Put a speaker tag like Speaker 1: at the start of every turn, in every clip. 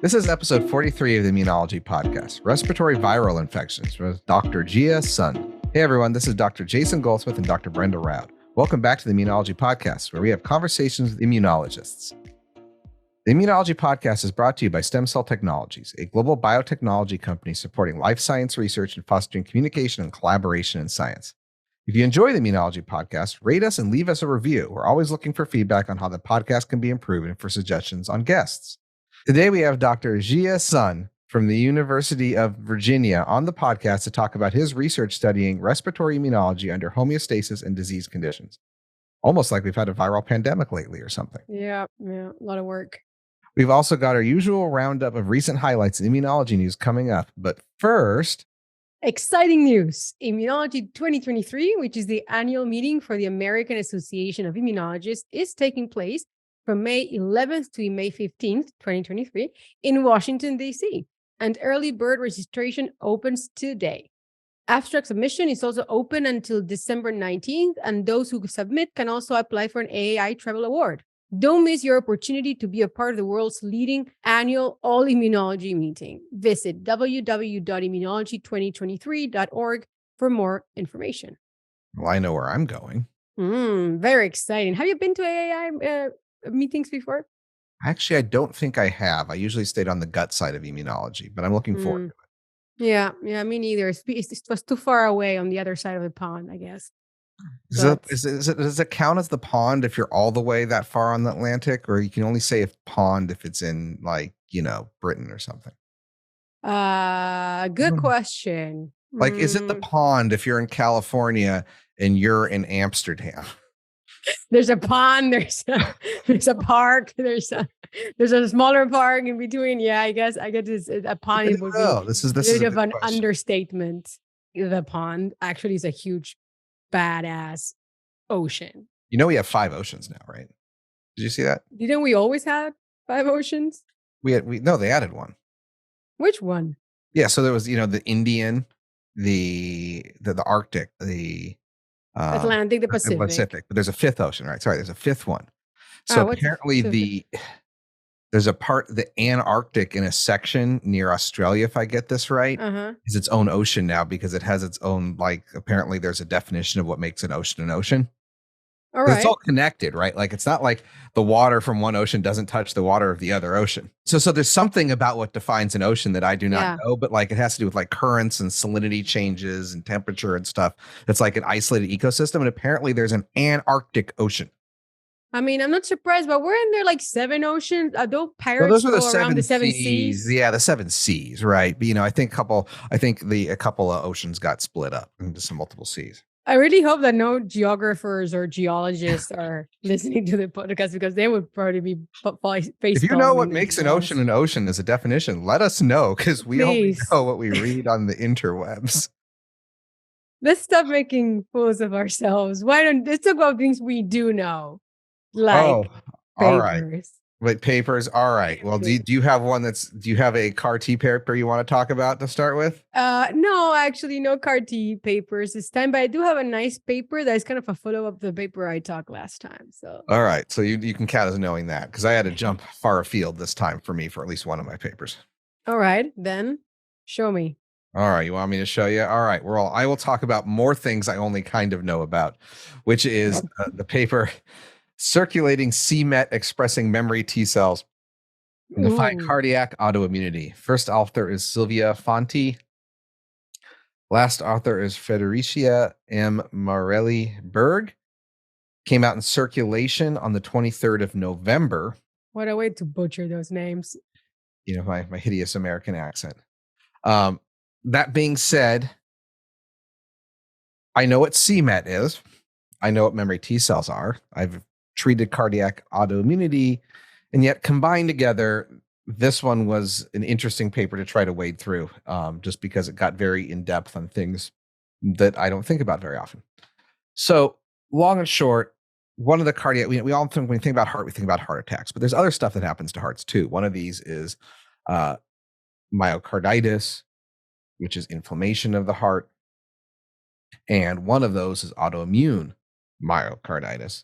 Speaker 1: This is episode 43 of the Immunology Podcast, Respiratory Viral Infections with Dr. Jie Sun. Hey everyone, this is Dr. Jason Goldsmith and Dr. Brenda Roud. Welcome back to the Immunology Podcast, where we have conversations with immunologists. The Immunology Podcast is brought to you by STEMCELL Technologies, a global biotechnology company supporting life science research and fostering communication and collaboration in science. If you enjoy the Immunology Podcast, rate us and leave us a review. We're always looking for feedback on how the podcast can be improved and for suggestions on guests. Today we have Dr. Jie Sun from the University of Virginia on the podcast to talk about his research studying respiratory immunology under homeostasis and disease conditions. Almost like we've had a viral pandemic lately or something.
Speaker 2: Yeah, a lot of work.
Speaker 1: We've also got our usual roundup of recent highlights in immunology news coming up. But first,
Speaker 2: exciting news. Immunology 2023, which is the annual meeting for the American Association of Immunologists, is taking place from May 11th to May 15th, 2023 in Washington, D.C. And early bird registration opens today. Abstract submission is also open until December 19th, and those who submit can also apply for an AAI Travel Award. Don't miss your opportunity to be a part of the world's leading annual all-immunology meeting. Visit www.immunology2023.org for more information.
Speaker 1: well, I know where I'm going.
Speaker 2: Very exciting. Have you been to AAI meetings before?
Speaker 1: Actually, I don't think I have. I usually stayed on the gut side of immunology, but I'm looking forward to it.
Speaker 2: Yeah, me neither. It was too far away on the other side of the pond, I guess.
Speaker 1: Does it count as the pond if you're all the way that far on the Atlantic, or you can only say if pond if it's in Britain or something?
Speaker 2: Good question.
Speaker 1: Like, is it the pond if you're in California and you're in Amsterdam?
Speaker 2: There's a pond. There's a park. There's a smaller park in between. Yeah, I guess it's a pond. It would be
Speaker 1: this is
Speaker 2: a bit of an understatement. The pond actually is a huge, badass ocean.
Speaker 1: You know, we have 5 oceans now, right? Did you see that?
Speaker 2: Didn't we always have 5 oceans?
Speaker 1: They added one.
Speaker 2: Which one?
Speaker 1: Yeah, so there was, the Indian, the Arctic, the
Speaker 2: Atlantic, the Pacific.
Speaker 1: But there's a 5th ocean, right? Sorry, there's a 5th one. So apparently there's a part, the Antarctic in a section near Australia, if I get this right, is its own ocean now because it has its own, apparently there's a definition of what makes an ocean an ocean.
Speaker 2: All right.
Speaker 1: It's all connected, right? Like, it's not like the water from one ocean doesn't touch the water of the other ocean. So there's something about what defines an ocean that I do not know, but it has to do with currents and salinity changes and temperature and stuff. It's like an isolated ecosystem. And apparently there's an Antarctic ocean.
Speaker 2: I mean, I'm not surprised, but weren't there 7 oceans? Those pirates go around the 7 seas?
Speaker 1: Yeah, the 7 seas, right? But I think a couple of oceans got split up into some multiple seas.
Speaker 2: I really hope that no geographers or geologists are listening to the podcast, because they would probably be face.
Speaker 1: If you know what makes an ocean as a definition, let us know, because we only know what we read on the interwebs.
Speaker 2: Let's stop making fools of ourselves. Let's talk about things we do know, like papers.
Speaker 1: All right. Wait, papers. All right. Well, do you have do you have a CAR T paper you want to talk about to start with?
Speaker 2: No, actually, no CAR T papers this time, but I do have a nice paper that is kind of a follow-up of the paper I talked last time. So.
Speaker 1: All right. So you can count as knowing that, because I had to jump far afield this time for me for at least one of my papers.
Speaker 2: All right, then show me.
Speaker 1: All right. You want me to show you? All right. I will talk about more things I only kind of know about, which is the paper Circulating c-Met expressing memory T cells to fight cardiac autoimmunity. First author is Silvia Fonti. Last author is Federicia M. Marelli Berg. Came out in Circulation on the 23rd of November.
Speaker 2: What a way to butcher those names.
Speaker 1: My hideous American accent. That being said, I know what c-Met is. I know what memory T cells are. I've treated cardiac autoimmunity, and yet combined together, this one was an interesting paper to try to wade through, just because it got very in depth on things that I don't think about very often. So long and short, one of the cardiac, we all think, when we think about heart, we think about heart attacks, but there's other stuff that happens to hearts too. One of these is myocarditis, which is inflammation of the heart. And one of those is autoimmune myocarditis.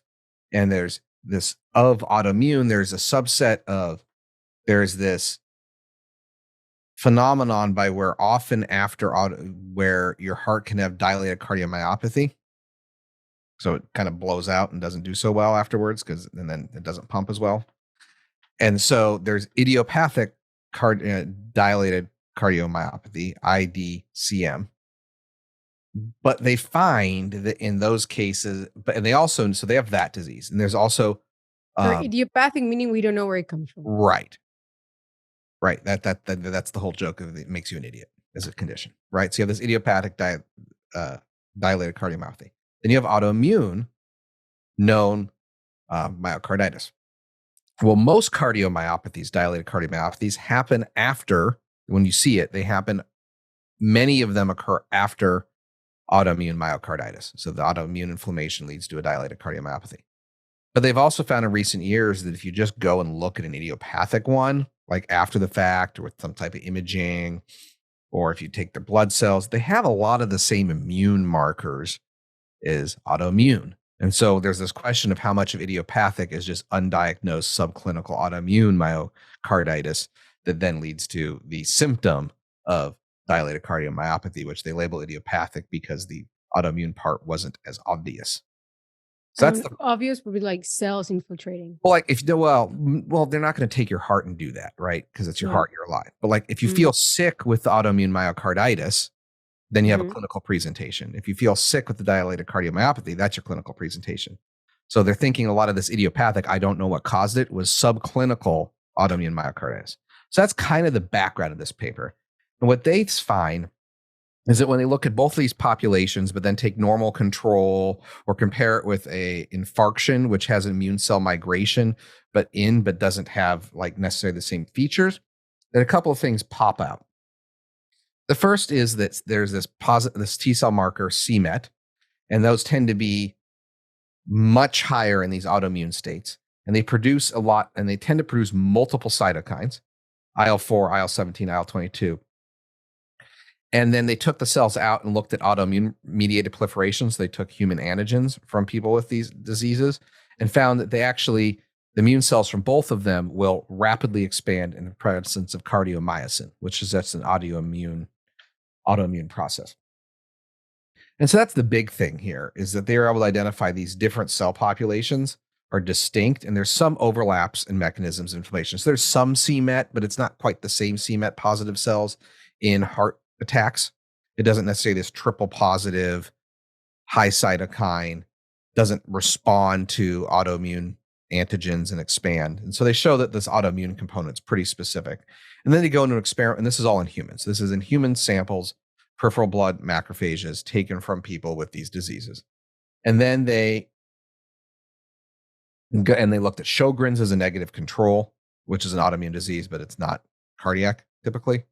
Speaker 1: And there's this of autoimmune, there's a subset of, there's this phenomenon by where often after where your heart can have dilated cardiomyopathy. So it kind of blows out and doesn't do so well afterwards and then it doesn't pump as well. And so there's idiopathic dilated cardiomyopathy, IDCM. But they find that in those cases, and they also, so they have that disease. And there's also
Speaker 2: idiopathic, meaning we don't know where it comes from.
Speaker 1: Right. That's the whole joke of it makes you an idiot as a condition, right? So you have this idiopathic dilated cardiomyopathy. Then you have autoimmune known myocarditis. Well, most cardiomyopathies, dilated cardiomyopathies, happen after, when you see it, many of them occur after autoimmune myocarditis. So the autoimmune inflammation leads to a dilated cardiomyopathy. But they've also found in recent years that if you just go and look at an idiopathic one, like after the fact or with some type of imaging, or if you take their blood cells, they have a lot of the same immune markers as autoimmune. And so there's this question of how much of idiopathic is just undiagnosed subclinical autoimmune myocarditis that then leads to the symptom of dilated cardiomyopathy, which they label idiopathic because the autoimmune part wasn't as obvious.
Speaker 2: So that's the obvious would be like cells infiltrating.
Speaker 1: Well, like if they're not going to take your heart and do that, right? Because it's your heart, you're alive. But like if you feel sick with the autoimmune myocarditis, then you have a clinical presentation. If you feel sick with the dilated cardiomyopathy, that's your clinical presentation. So they're thinking a lot of this idiopathic, I don't know what caused it, was subclinical autoimmune myocarditis. So that's kind of the background of this paper. And what they find is that when they look at both of these populations, but then take normal control or compare it with a infarction, which has an immune cell migration, but doesn't have like necessarily the same features, that a couple of things pop out. The first is that there's this T cell marker c-Met, and those tend to be much higher in these autoimmune states. And they produce a lot, and they tend to produce multiple cytokines, IL-4, IL-17, IL-22. And then they took the cells out and looked at autoimmune mediated proliferation. So they took human antigens from people with these diseases and found that the immune cells from both of them will rapidly expand in the presence of cardiomyosin, which is that's an autoimmune process. And so that's the big thing here, is that they are able to identify these different cell populations are distinct, and there's some overlaps in mechanisms of inflammation. So there's some c-Met, but it's not quite the same c-Met positive cells in heart attacks. It doesn't necessarily this triple positive, high cytokine, doesn't respond to autoimmune antigens and expand. And so they show that this autoimmune component is pretty specific. And then they go into an experiment, and this is all in humans. This is in human samples, peripheral blood macrophages taken from people with these diseases. And then they looked at Sjogren's as a negative control, which is an autoimmune disease, but it's not cardiac typically.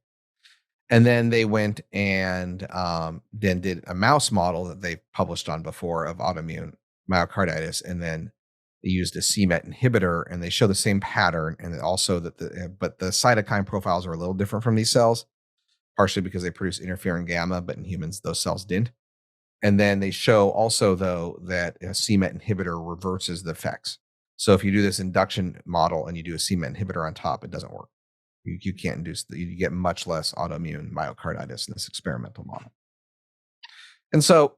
Speaker 1: And then they went and then did a mouse model that they published on before of autoimmune myocarditis, and then they used a c-Met inhibitor, and they show the same pattern, and also that the cytokine profiles are a little different from these cells, partially because they produce interferon gamma, but in humans those cells didn't. And then they show also though that a c-Met inhibitor reverses the effects. So if you do this induction model and you do a c-Met inhibitor on top, it doesn't work. You can't induce, you get much less autoimmune myocarditis in this experimental model. And so,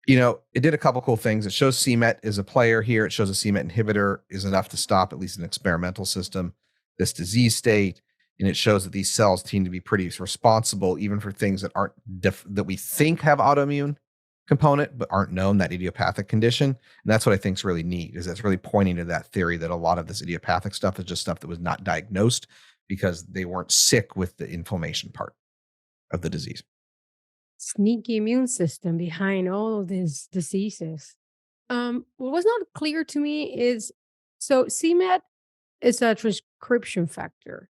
Speaker 1: it did a couple cool things. It shows c-Met is a player here. It shows a c-Met inhibitor is enough to stop, at least in an experimental system, this disease state. And it shows that these cells seem to be pretty responsible, even for things that aren't that we think have autoimmune component, but aren't known, that idiopathic condition. And that's what I think is really neat, is that's really pointing to that theory that a lot of this idiopathic stuff is just stuff that was not diagnosed because they weren't sick with the inflammation part of the disease.
Speaker 2: Sneaky immune system behind all of these diseases. What was not clear to me is, so c-Met is a transcription factor.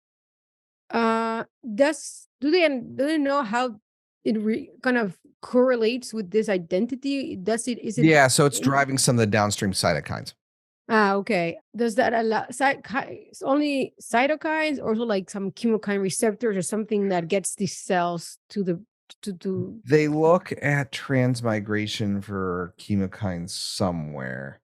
Speaker 2: Do they know how it kind of correlates with this identity?
Speaker 1: Yeah, so it's driving some of the downstream cytokines.
Speaker 2: Okay. Does that allow only cytokines, or also like some chemokine receptors or something that gets these cells to
Speaker 1: They look at transmigration for chemokines somewhere,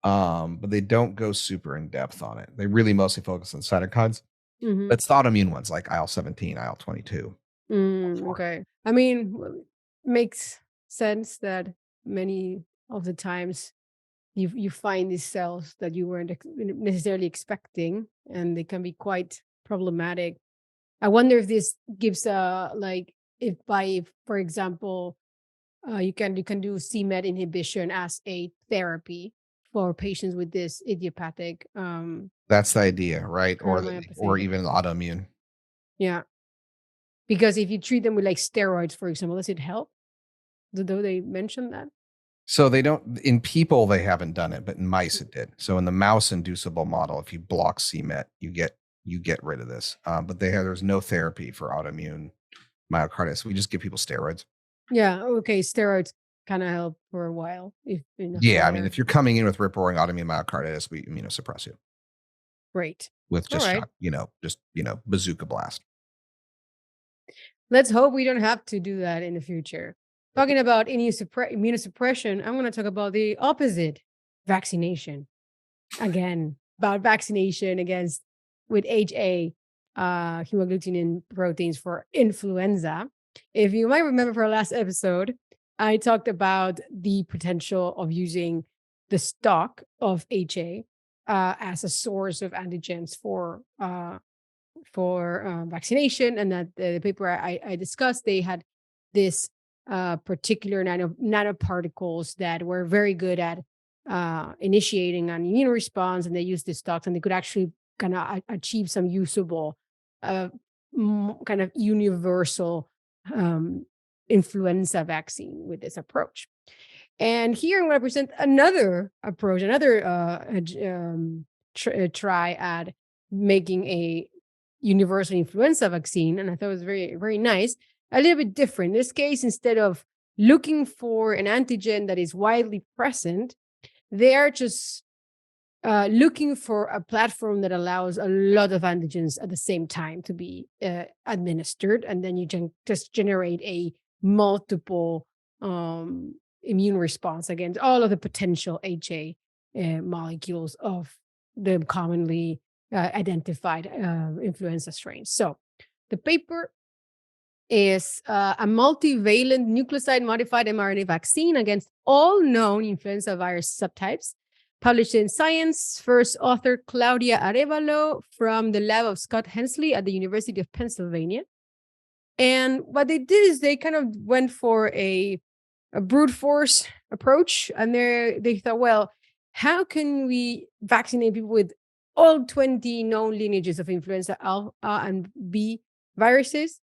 Speaker 1: but they don't go super in depth on it. They really mostly focus on cytokines.
Speaker 2: Mhm.
Speaker 1: It's the autoimmune ones like IL-17, IL-22.
Speaker 2: Okay. I mean, makes sense that many of the times you find these cells that you weren't necessarily expecting, and they can be quite problematic. I wonder if this gives like if by for example you can do c-Met inhibition as a therapy for patients with this idiopathic
Speaker 1: That's the idea, right? Or
Speaker 2: cardiomyopathy.
Speaker 1: even autoimmune.
Speaker 2: Yeah, because if you treat them with like steroids, for example, does it help? Though they mentioned that.
Speaker 1: So they don't in people they haven't done it, but in mice it did. So in the mouse inducible model, if you block c-Met, you get rid of this. But there's no therapy for autoimmune myocarditis. We just give people steroids.
Speaker 2: Yeah, okay, steroids kind of help for a while if enough
Speaker 1: Yeah, I mean,
Speaker 2: there.
Speaker 1: if you're coming in with rip-roaring autoimmune myocarditis, we immunosuppress you
Speaker 2: Great.
Speaker 1: with
Speaker 2: All
Speaker 1: just
Speaker 2: right.
Speaker 1: shot, bazooka blast.
Speaker 2: Let's hope we don't have to do that in the future. Talking about immunosuppression, I'm going to talk about the opposite, vaccination. Again, about vaccination against with HA, hemagglutinin proteins for influenza. If you might remember for our last episode, I talked about the potential of using the stock of HA as a source of antigens for vaccination, and that the paper I discussed, they had this particular nanoparticles that were very good at initiating an immune response, and they used the stocks, and they could actually kind of achieve some usable, kind of universal influenza vaccine with this approach. And here I'm going to present another approach, another try at making a universal influenza vaccine. And I thought it was very, very nice. A little bit different. In this case, instead of looking for an antigen that is widely present, they are just looking for a platform that allows a lot of antigens at the same time to be administered. And then you just generate a multiple immune response against all of the potential HA molecules of the commonly identified influenza strains. So the paper is a multivalent nucleoside modified mRNA vaccine against all known influenza virus subtypes, published in Science. First author Claudia Arevalo from the lab of Scott Hensley at the University of Pennsylvania. And what they did is they kind of went for a brute force approach, and they thought, well, how can we vaccinate people with all 20 known lineages of influenza A and B viruses?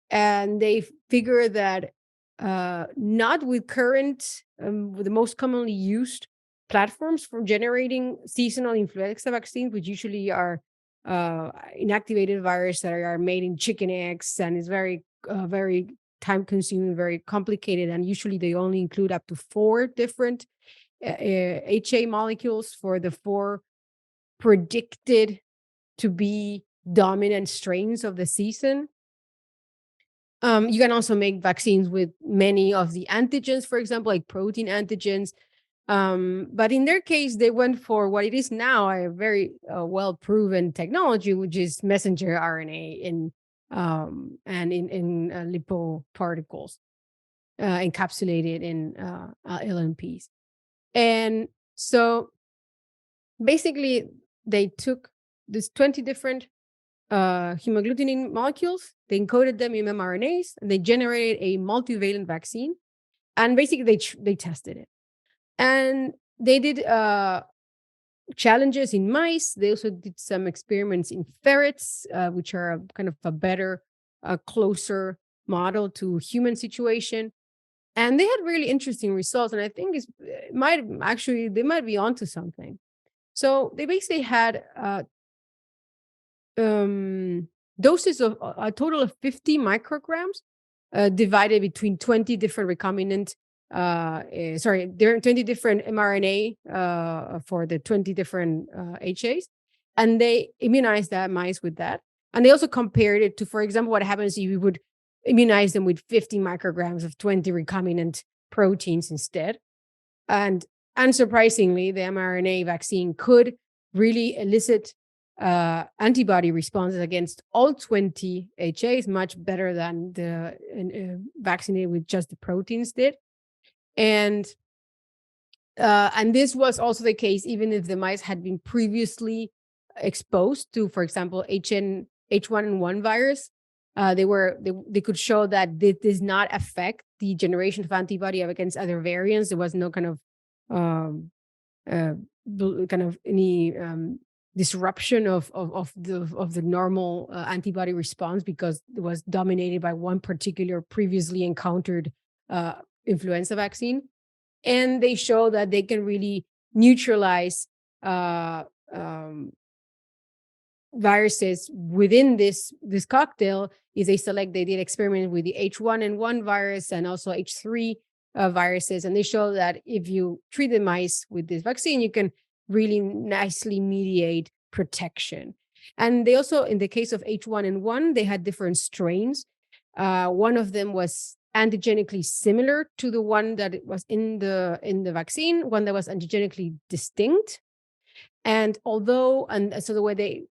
Speaker 2: And they figure that not with current, with the most commonly used platforms for generating seasonal influenza vaccines, which usually are inactivated viruses that are made in chicken eggs, and is very, very time consuming, very complicated. And usually they only include up to 4 different HA molecules for the 4 predicted to be dominant strains of the season. You can also make vaccines with many of the antigens, for example, like protein antigens. But in their case, they went for what it is now a very well-proven technology, which is messenger RNA and in lipoparticles encapsulated in LNPs. And so basically, they took these 20 different hemagglutinin molecules, they encoded them in mRNAs, and they generated a multivalent vaccine. And basically, they tested it. And they did challenges in mice. They also did some experiments in ferrets, which are kind of a better, closer model to human situation. And they had really interesting results. And I think they might be onto something. So they basically had doses of a total of 50 micrograms divided between 20 different recombinant, 20 different mRNA for the 20 different HAs. And they immunized that mice with that. And they also compared it to, for example, what happens if you would immunize them with 50 micrograms of 20 recombinant proteins instead. And unsurprisingly, the mRNA vaccine could really elicit antibody responses against all 20 HAs, much better than the vaccinated with just the proteins did. And this was also the case even if the mice had been previously exposed to, for example, H1N1 virus. They could show that this does not affect the generation of antibody against other variants. There was no kind of any disruption of the normal antibody response, because it was dominated by one particular previously encountered influenza vaccine. And they show that they can really neutralize viruses within this cocktail. Is they did experiments with the H1N1 virus and also H3 viruses, and they show that if you treat the mice with this vaccine, you can really nicely mediate protection. And they also, in the case of H1N1, they had different strains. One of them was antigenically similar to the one that it was in the vaccine, one that was antigenically distinct. And so the way they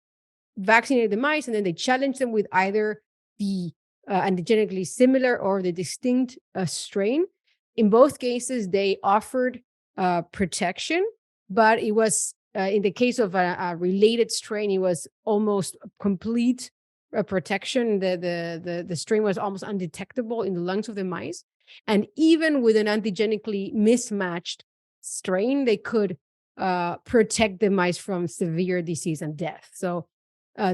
Speaker 2: vaccinated the mice, and then they challenged them with either the antigenically similar or the distinct strain. In both cases, they offered protection, but it was in the case of a related strain, it was almost complete protection. The strain was almost undetectable in the lungs of the mice. And even with an antigenically mismatched strain, they could protect the mice from severe disease and death. So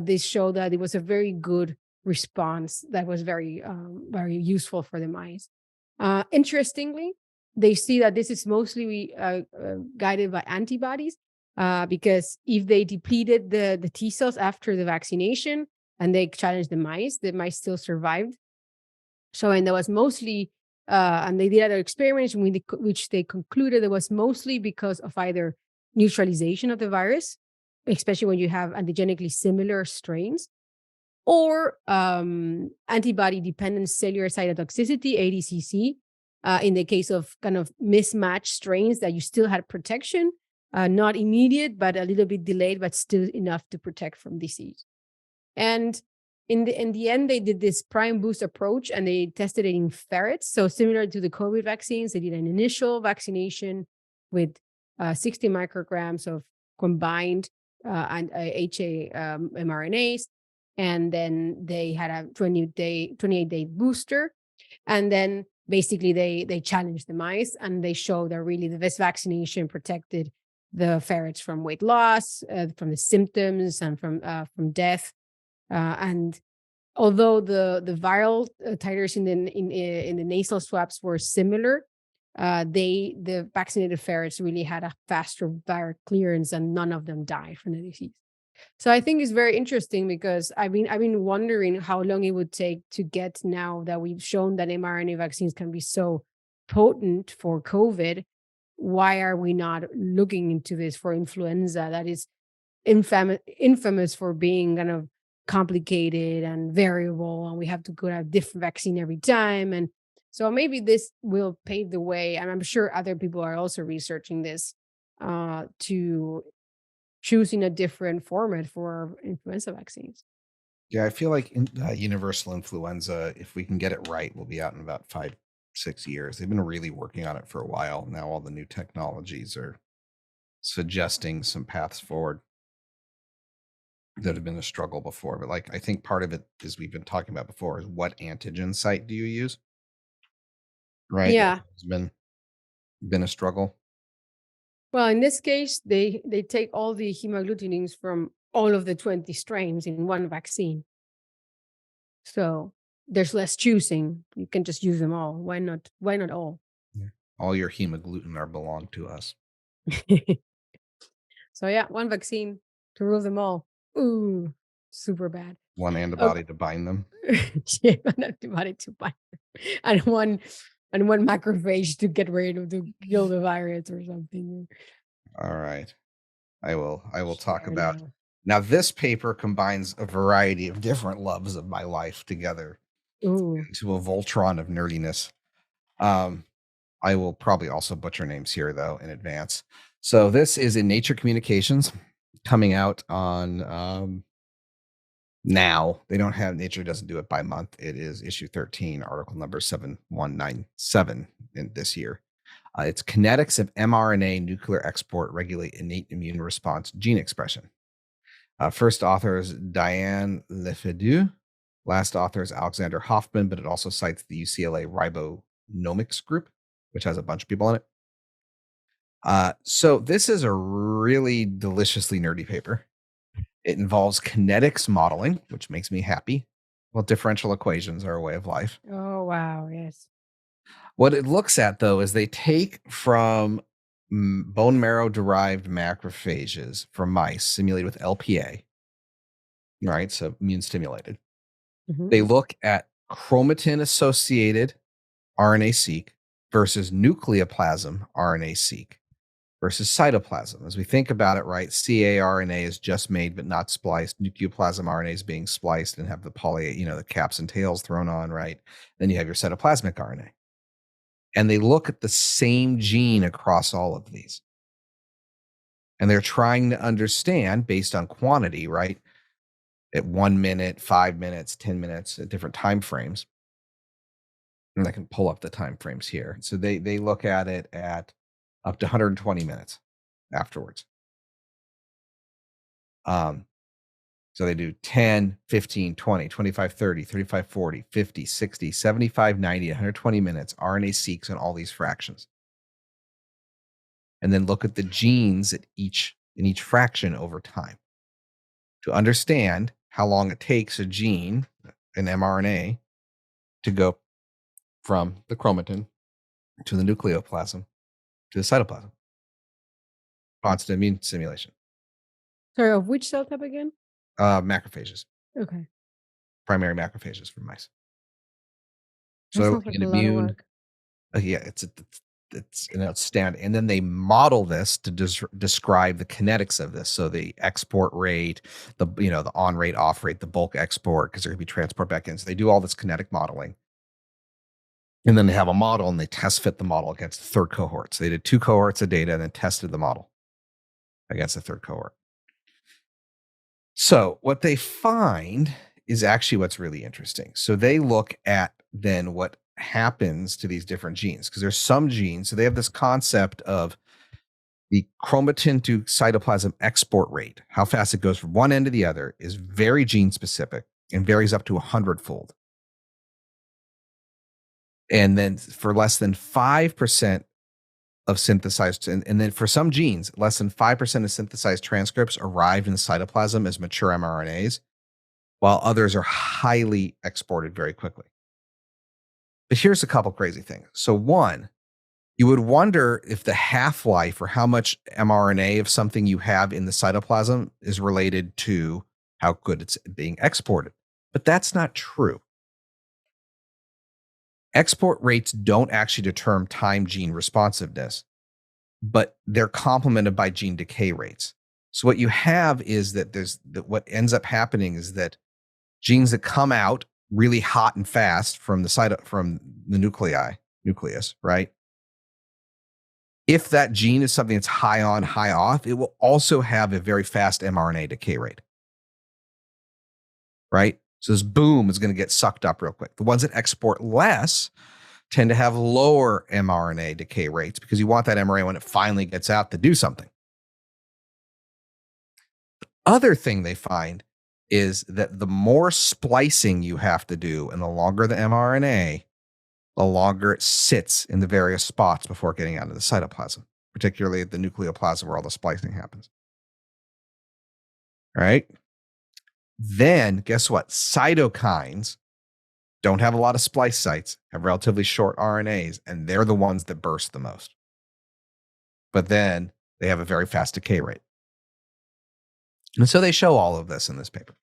Speaker 2: this showed that it was a very good response that was very, very useful for the mice. Interestingly, they see that this is mostly guided by antibodies, because if they depleted the T cells after the vaccination and they challenged the mice still survived. So, and there was mostly, and they did other experiments which they concluded it was mostly because of either neutralization of the virus, especially when you have antigenically similar strains, or antibody-dependent cellular cytotoxicity, ADCC, in the case of kind of mismatched strains that you still had protection, not immediate, but a little bit delayed, but still enough to protect from disease. And in the end, they did this prime boost approach, and they tested it in ferrets. So similar to the COVID vaccines, they did an initial vaccination with 60 micrograms of combined HA mRNAs. And then they had a 28-day booster. And then basically they challenged the mice, and they showed that really this vaccination protected the ferrets from weight loss, from the symptoms, and from death. And although the viral titers in the nasal swabs were similar, the vaccinated ferrets really had a faster viral clearance, and none of them died from the disease. So I think it's very interesting, because I've been wondering how long it would take to get, now that we've shown that mRNA vaccines can be so potent for COVID, why are we not looking into this for influenza that is infamous for being kind of complicated and variable, and we have to go to a different vaccine every time. And so maybe this will pave the way, and I'm sure other people are also researching this, to choosing a different format for influenza vaccines.
Speaker 1: Yeah, I feel like universal influenza, if we can get it right, will be out in about 5-6 years. They've been really working on it for a while. Now all the new technologies are suggesting some paths forward that have been a struggle before. But like, I think part of it, as we've been talking about before, is what antigen site do you use? Right?
Speaker 2: Yeah.
Speaker 1: It's been a struggle.
Speaker 2: Well, in this case, they take all the hemagglutinins from all of the 20 strains in one vaccine. So there's less choosing. You can just use them all. Why not all?
Speaker 1: Yeah. All your hemagglutinin belong to us.
Speaker 2: So yeah, one vaccine to rule them all. Ooh, super bad.
Speaker 1: One antibody to bind them.
Speaker 2: Yeah, one antibody to bind them. And one macrophage to get rid of, to kill the virus or something.
Speaker 1: All right. I will talk about now. This paper combines a variety of different loves of my life together into a Voltron of nerdiness. I will probably also butcher names here, though, in advance. So this is in Nature Communications. coming out on now. They don't have, Nature doesn't do it by month. It is issue 13, article number 7197 in this year. It's kinetics of mRNA nuclear export regulate innate immune response gene expression. First author is Diane Lefedu. Last author is Alexander Hoffman, but it also cites the UCLA Ribonomics group, which has a bunch of people in it. So this is a really deliciously nerdy paper. It involves kinetics modeling, which makes me happy. Well, differential equations are a way of life.
Speaker 2: Oh, wow. Yes.
Speaker 1: What it looks at, though, is they take from bone marrow derived macrophages from mice simulated with LPA, right? So immune stimulated.
Speaker 2: Mhm.
Speaker 1: They look at chromatin associated RNA-seq versus nucleoplasm RNA-seq versus cytoplasm. As we think about it, right, cARNA is just made but not spliced. Nucleoplasm RNA is being spliced and have the the caps and tails thrown on, right? Then you have your cytoplasmic RNA. And they look at the same gene across all of these. And they're trying to understand based on quantity, right? At 1 minute, 5 minutes, 10 minutes, at different time frames. And I can pull up the time frames here. So they look at it at up to 120 minutes afterwards. So they do 10, 15, 20, 25, 30, 35, 40, 50, 60, 75, 90, 120 minutes, RNA-seqs and all these fractions. And then look at the genes in each fraction over time to understand how long it takes a gene, an mRNA, to go from the chromatin to the nucleoplasm to the cytoplasm. Constant immune stimulation.
Speaker 2: Sorry, of which cell type again?
Speaker 1: Macrophages,
Speaker 2: Okay.
Speaker 1: primary macrophages from mice.
Speaker 2: That
Speaker 1: So they're
Speaker 2: sounds
Speaker 1: looking
Speaker 2: like
Speaker 1: at
Speaker 2: a lot of
Speaker 1: immune.
Speaker 2: work.
Speaker 1: Yeah, it's an outstanding. And then they model this to describe the kinetics of this. So the export rate, the on rate, off rate, the bulk export, because there could be transport back in. So they do all this kinetic modeling. And then they have a model and they test fit the model against the third cohort. So they did 2 cohorts of data and then tested the model against the third cohort. So what they find is actually what's really interesting. So they look at then what happens to these different genes, because there's some genes. So they have this concept of the chromatin to cytoplasm export rate, how fast it goes from one end to the other, is very gene specific and varies up to 100-fold. And then for less than 5% of synthesized, and then for some genes, less than 5% of synthesized transcripts arrive in the cytoplasm as mature mRNAs, while others are highly exported very quickly. But here's a couple crazy things. So one, you would wonder if the half-life or how much mRNA of something you have in the cytoplasm is related to how good it's being exported. But that's not true. Export rates don't actually determine time gene responsiveness, but they're complemented by gene decay rates. So what you have is that what ends up happening is that genes that come out really hot and fast from the nucleus, right? If that gene is something that's high on, high off, it will also have a very fast mRNA decay rate, right? So this boom is going to get sucked up real quick. The ones that export less tend to have lower mRNA decay rates because you want that mRNA when it finally gets out to do something. The other thing they find is that the more splicing you have to do and the longer the mRNA, the longer it sits in the various spots before getting out of the cytoplasm, particularly at the nucleoplasm where all the splicing happens. All right. Then guess what? Cytokines don't have a lot of splice sites, have relatively short RNAs, and they're the ones that burst the most. But then they have a very fast decay rate. And so they show all of this in this paper.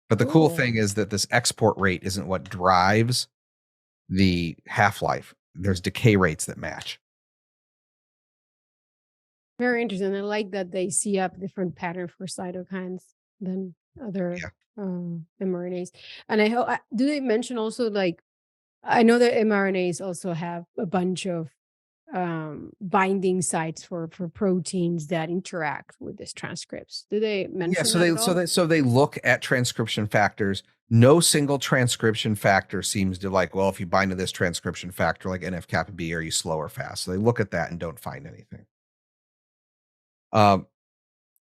Speaker 1: But the cool thing is that this export rate isn't what drives the half-life. There's decay rates that match.
Speaker 2: Very interesting. I like that they see a different pattern for cytokines than other mRNAs. And do they mention also, like, I know that mRNAs also have a bunch of binding sites for proteins that interact with these transcripts? Do they mention that at all?
Speaker 1: So they look at transcription factors. No single transcription factor seems to like, well, if you bind to this transcription factor like NF-kappa B, are you slow or fast? So they look at that and don't find anything.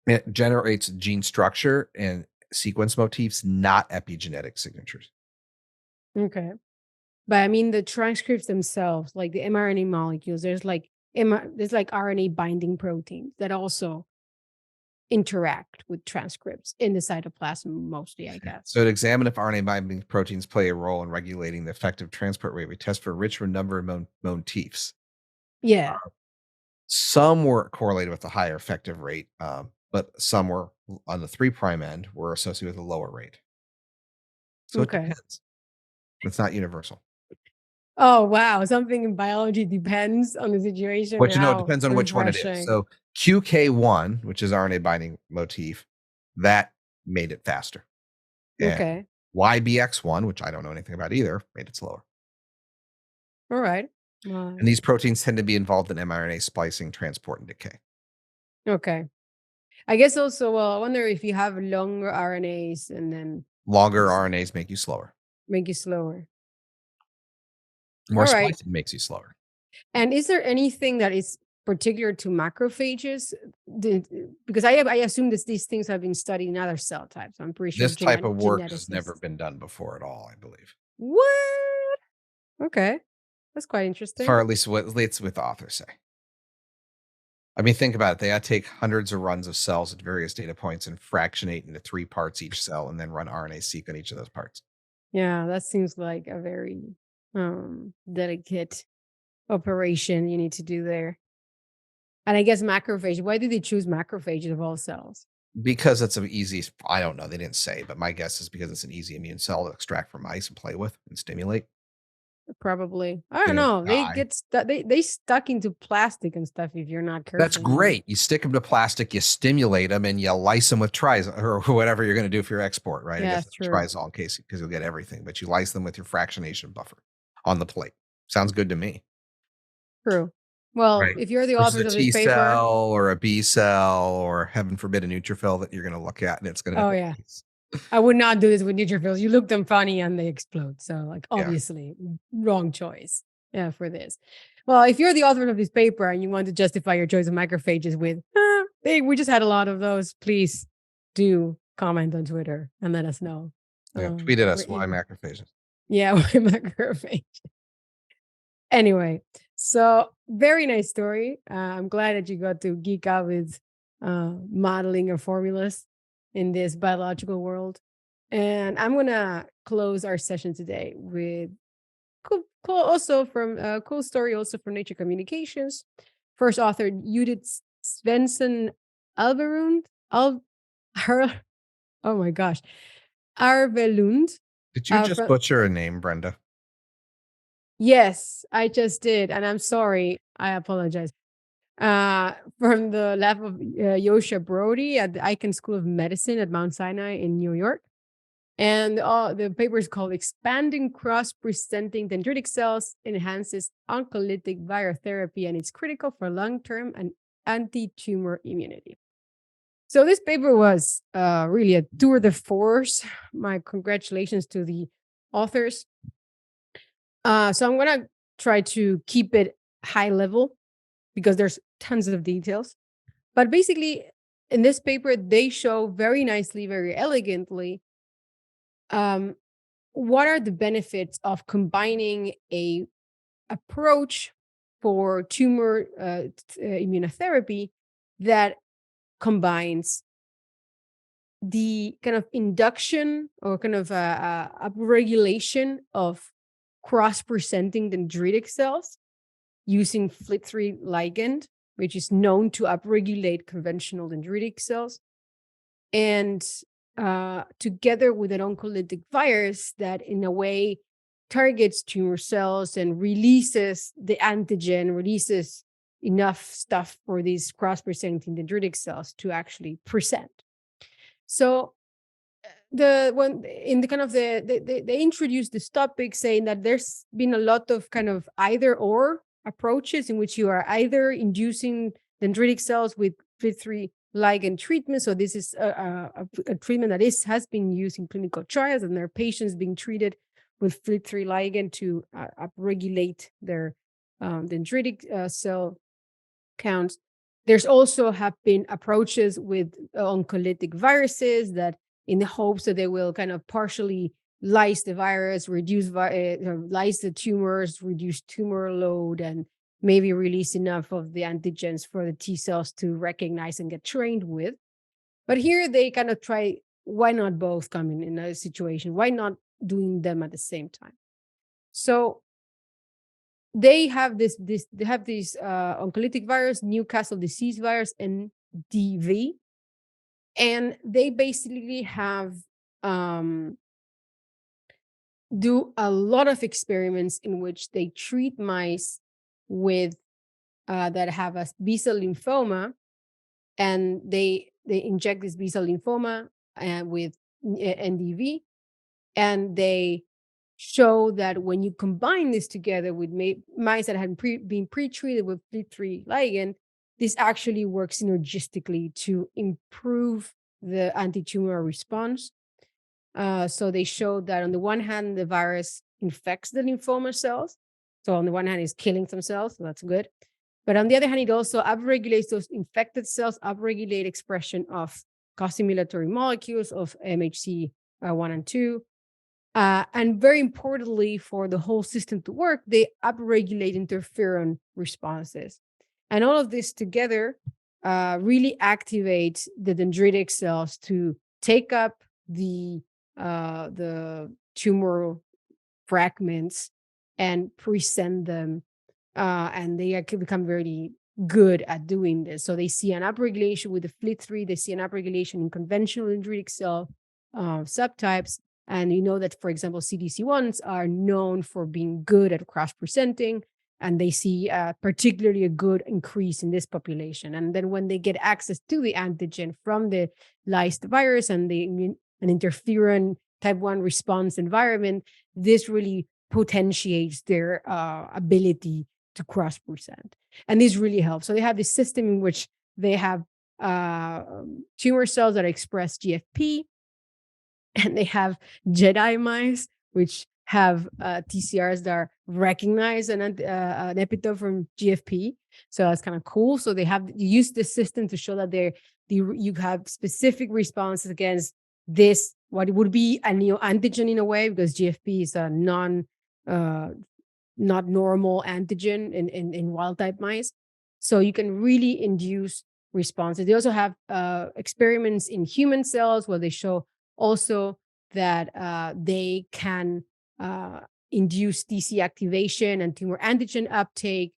Speaker 1: It generates gene structure and sequence motifs, not epigenetic signatures.
Speaker 2: Okay. But I mean, the transcripts themselves, like the mRNA molecules, there's like RNA binding proteins that also interact with transcripts in the cytoplasm mostly, I guess.
Speaker 1: So to examine if RNA binding proteins play a role in regulating the effective transport rate, we test for a richer number of motifs.
Speaker 2: Yeah.
Speaker 1: Some were correlated with a higher effective rate, but some were on the 3' end were associated with a lower rate. So it depends. It's not universal.
Speaker 2: Oh, wow. Something in biology depends on the situation.
Speaker 1: But it depends on which one it is. So QK1, which is RNA binding motif, that made it faster.
Speaker 2: Okay.
Speaker 1: YBX1, which I don't know anything about either, made it slower.
Speaker 2: All right.
Speaker 1: And these proteins tend to be involved in mRNA splicing, transport, and decay.
Speaker 2: Okay. I guess also, well, I wonder if you have longer RNAs and then...
Speaker 1: Longer RNAs make you slower. More splicing makes you slower.
Speaker 2: And is there anything that is particular to macrophages? Because I assume that these things have been studied in other cell types. I'm pretty sure
Speaker 1: this type of work has never been done before at all, I believe.
Speaker 2: What? Okay. That's quite interesting.
Speaker 1: Or at least what the authors say. I mean, think about it. They had to take hundreds of runs of cells at various data points and fractionate into 3 parts each cell and then run RNA-seq on each of those parts.
Speaker 2: Yeah, that seems like a very delicate operation you need to do there. And I guess macrophage. Why did they choose macrophages of all cells?
Speaker 1: Because it's an easy, I don't know, they didn't say, but my guess is because it's an easy immune cell to extract from mice and play with and stimulate.
Speaker 2: Probably. I don't know. They stuck into plastic and stuff if you're not careful.
Speaker 1: That's great. You stick them to plastic, you stimulate them, and you lyse them with trisol or whatever you're going to do for your export, right?
Speaker 2: Yeah,
Speaker 1: I guess it's trisol in case because you'll get everything, but you lyse them with your fractionation buffer on the plate. Sounds good to me.
Speaker 2: True. Well, if you're the author of this paper,
Speaker 1: a T cell or a B cell or heaven forbid a neutrophil that you're going to look at and it's going to.
Speaker 2: Oh yeah. I would not do this with neutrophils. You look them funny and they explode. So like obviously wrong choice for this. Well, if you're the author of this paper and you want to justify your choice of macrophages with, we just had a lot of those, please do comment on Twitter and let us know.
Speaker 1: Tweet at us, why macrophages?
Speaker 2: Yeah, why macrophages? Anyway, so very nice story. I'm glad that you got to geek out with modeling of formulas in this biological world. And I'm going to close our session today with cool story also from Nature Communications. First author, Judith Svensson Alverund. Oh my gosh. Arvelund.
Speaker 1: Did you just butcher a name, Brenda?
Speaker 2: Yes, I just did. And I'm sorry. I apologize. From the lab of Yosha Brody at the Icahn School of Medicine at Mount Sinai in New York. And the paper is called Expanding Cross-Presenting Dendritic Cells Enhances Oncolytic Virotherapy, and it's critical for long-term and anti-tumor immunity. So this paper was really a tour de force. My congratulations to the authors. So I'm going to try to keep it high level because there's tons of details. But basically, in this paper, they show very nicely, very elegantly, what are the benefits of combining a approach for tumor immunotherapy that combines the kind of induction or kind of upregulation of cross-presenting dendritic cells using FLT3 ligand, which is known to upregulate conventional dendritic cells, and together with an oncolytic virus that in a way targets tumor cells and releases the antigen, releases enough stuff for these cross-presenting dendritic cells to actually present. So they introduced this topic saying that there's been a lot of kind of either or approaches in which you are either inducing dendritic cells with FLT3 ligand treatment. So this is a treatment that has been used in clinical trials, and there are patients being treated with FLT3 ligand to upregulate their dendritic cell counts. There's also have been approaches with oncolytic viruses that in the hopes that they will kind of partially lyse the virus, lyse the tumors, reduce tumor load, and maybe release enough of the antigens for the T cells to recognize and get trained with. But here they kind of try, why not both coming in a situation? Why not doing them at the same time? So they have these oncolytic virus, Newcastle disease virus, and DV, and they basically have do a lot of experiments in which they treat mice with that have a B-cell lymphoma, and they inject this B-cell lymphoma with NDV, and they show that when you combine this together with mice that had been pre-treated with FLT3 ligand, this actually works synergistically to improve the anti-tumor response. So they showed that on the one hand, the virus infects the lymphoma cells. So on the one hand, it's killing some cells, so that's good. But on the other hand, it also upregulates those infected cells, upregulate expression of costimulatory molecules of MHC 1 and 2. And very importantly, for the whole system to work, they upregulate interferon responses. And all of this together really activates the dendritic cells to take up the tumor fragments and present them. And they become very good at doing this. So they see an upregulation with the FLT3, they see an upregulation in conventional dendritic cell subtypes. And you know that, for example, CDC1s are known for being good at cross-presenting, and they see particularly a good increase in this population. And then when they get access to the antigen from the lysed virus and an interferon type 1 response environment, this really potentiates their ability to cross-present. And this really helps. So they have this system in which they have tumor cells that express GFP, and they have Jedi mice, which have TCRs that recognize an epitope from GFP. So that's kind of cool. So they have used the system to show that you have specific responses against this, what would be a neoantigen in a way, because GFP is a not normal antigen in wild type mice. So you can really induce responses. They also have experiments in human cells where they show also that they can induce TC activation and tumor antigen uptake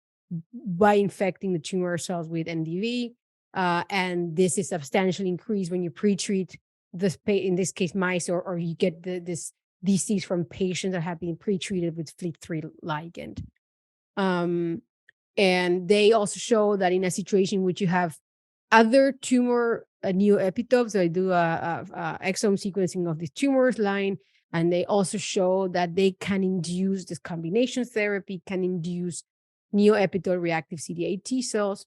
Speaker 2: by infecting the tumor cells with NDV. And this is substantially increased when you pre-treat in this case, mice, or you get this disease from patients that have been pre-treated with FLT3 ligand. And they also show that in a situation in which you have other tumor neoepitopes, so they do exome sequencing of the tumors line, and they also show that they can induce this combination therapy, can induce neoepitope reactive CD8 T cells,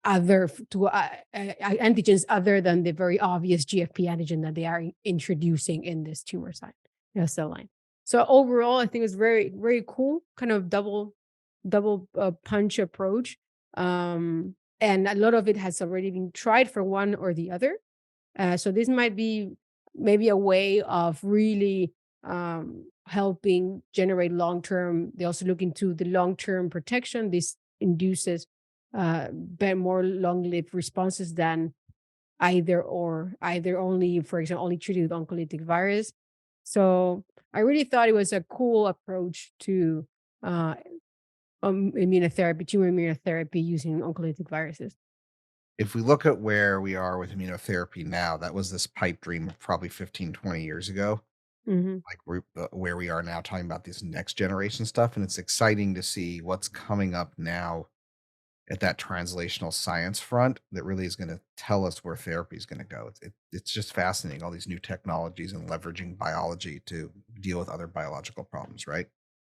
Speaker 2: antigens other than the very obvious GFP antigen that they are introducing in this tumor cell line. So overall, I think it's very, very cool, kind of double punch approach. And a lot of it has already been tried for one or the other. So this might be maybe a way of really helping generate long-term. They also look into the long-term protection. This induces more long-lived responses than either only, for example, only treated with oncolytic virus. So I really thought it was a cool approach to immunotherapy, tumor immunotherapy using oncolytic viruses.
Speaker 1: If we look at where we are with immunotherapy now, that was this pipe dream of probably 15, 20 years ago.
Speaker 2: Mm-hmm.
Speaker 1: Like where we are now talking about this next generation stuff. And it's exciting to see what's coming up now at that translational science front that really is going to tell us where therapy is going to go. It's just fascinating, all these new technologies and leveraging biology to deal with other biological problems, right?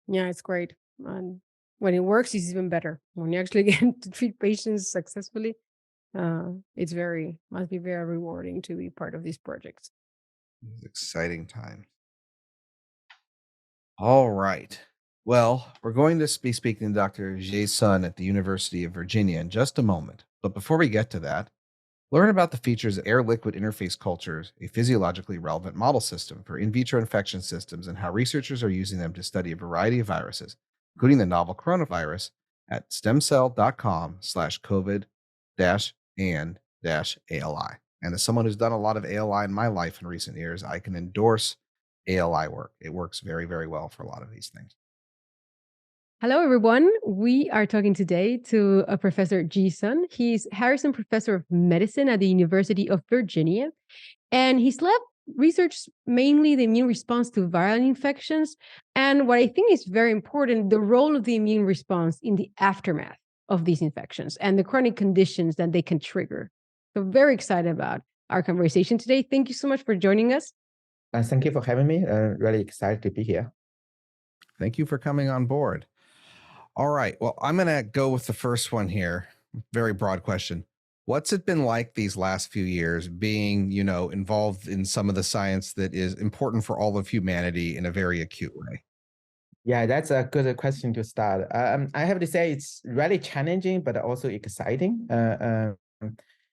Speaker 2: Yeah, it's great. And when it works, it's even better. When you actually get to treat patients successfully, must be very rewarding to be part of these projects.
Speaker 1: It's exciting time. All right. Well, we're going to be speaking to Dr. Jie Sun at the University of Virginia in just a moment. But before we get to that, learn about the features of air-liquid interface cultures, a physiologically relevant model system for in vitro infection systems, and how researchers are using them to study a variety of viruses, including the novel coronavirus, at stemcell.com/COVID-and-ALI. And as someone who's done a lot of ALI in my life in recent years, I can endorse ALI work. It works very, very well for a lot of these things.
Speaker 2: Hello, everyone. We are talking today to a Professor Jie Sun. He's Harrison Professor of Medicine at the University of Virginia, and his lab researches mainly the immune response to viral infections. And what I think is very important, the role of the immune response in the aftermath of these infections and the chronic conditions that they can trigger. So very excited about our conversation today. Thank you so much for joining us.
Speaker 3: Thank you for having me. Really excited to be here.
Speaker 1: Thank you for coming on board. All right. Well, I'm going to go with the first one here. Very broad question. What's it been like these last few years being, involved in some of the science that is important for all of humanity in a very acute way?
Speaker 3: Yeah, that's a good question to start. I have to say it's really challenging, but also exciting.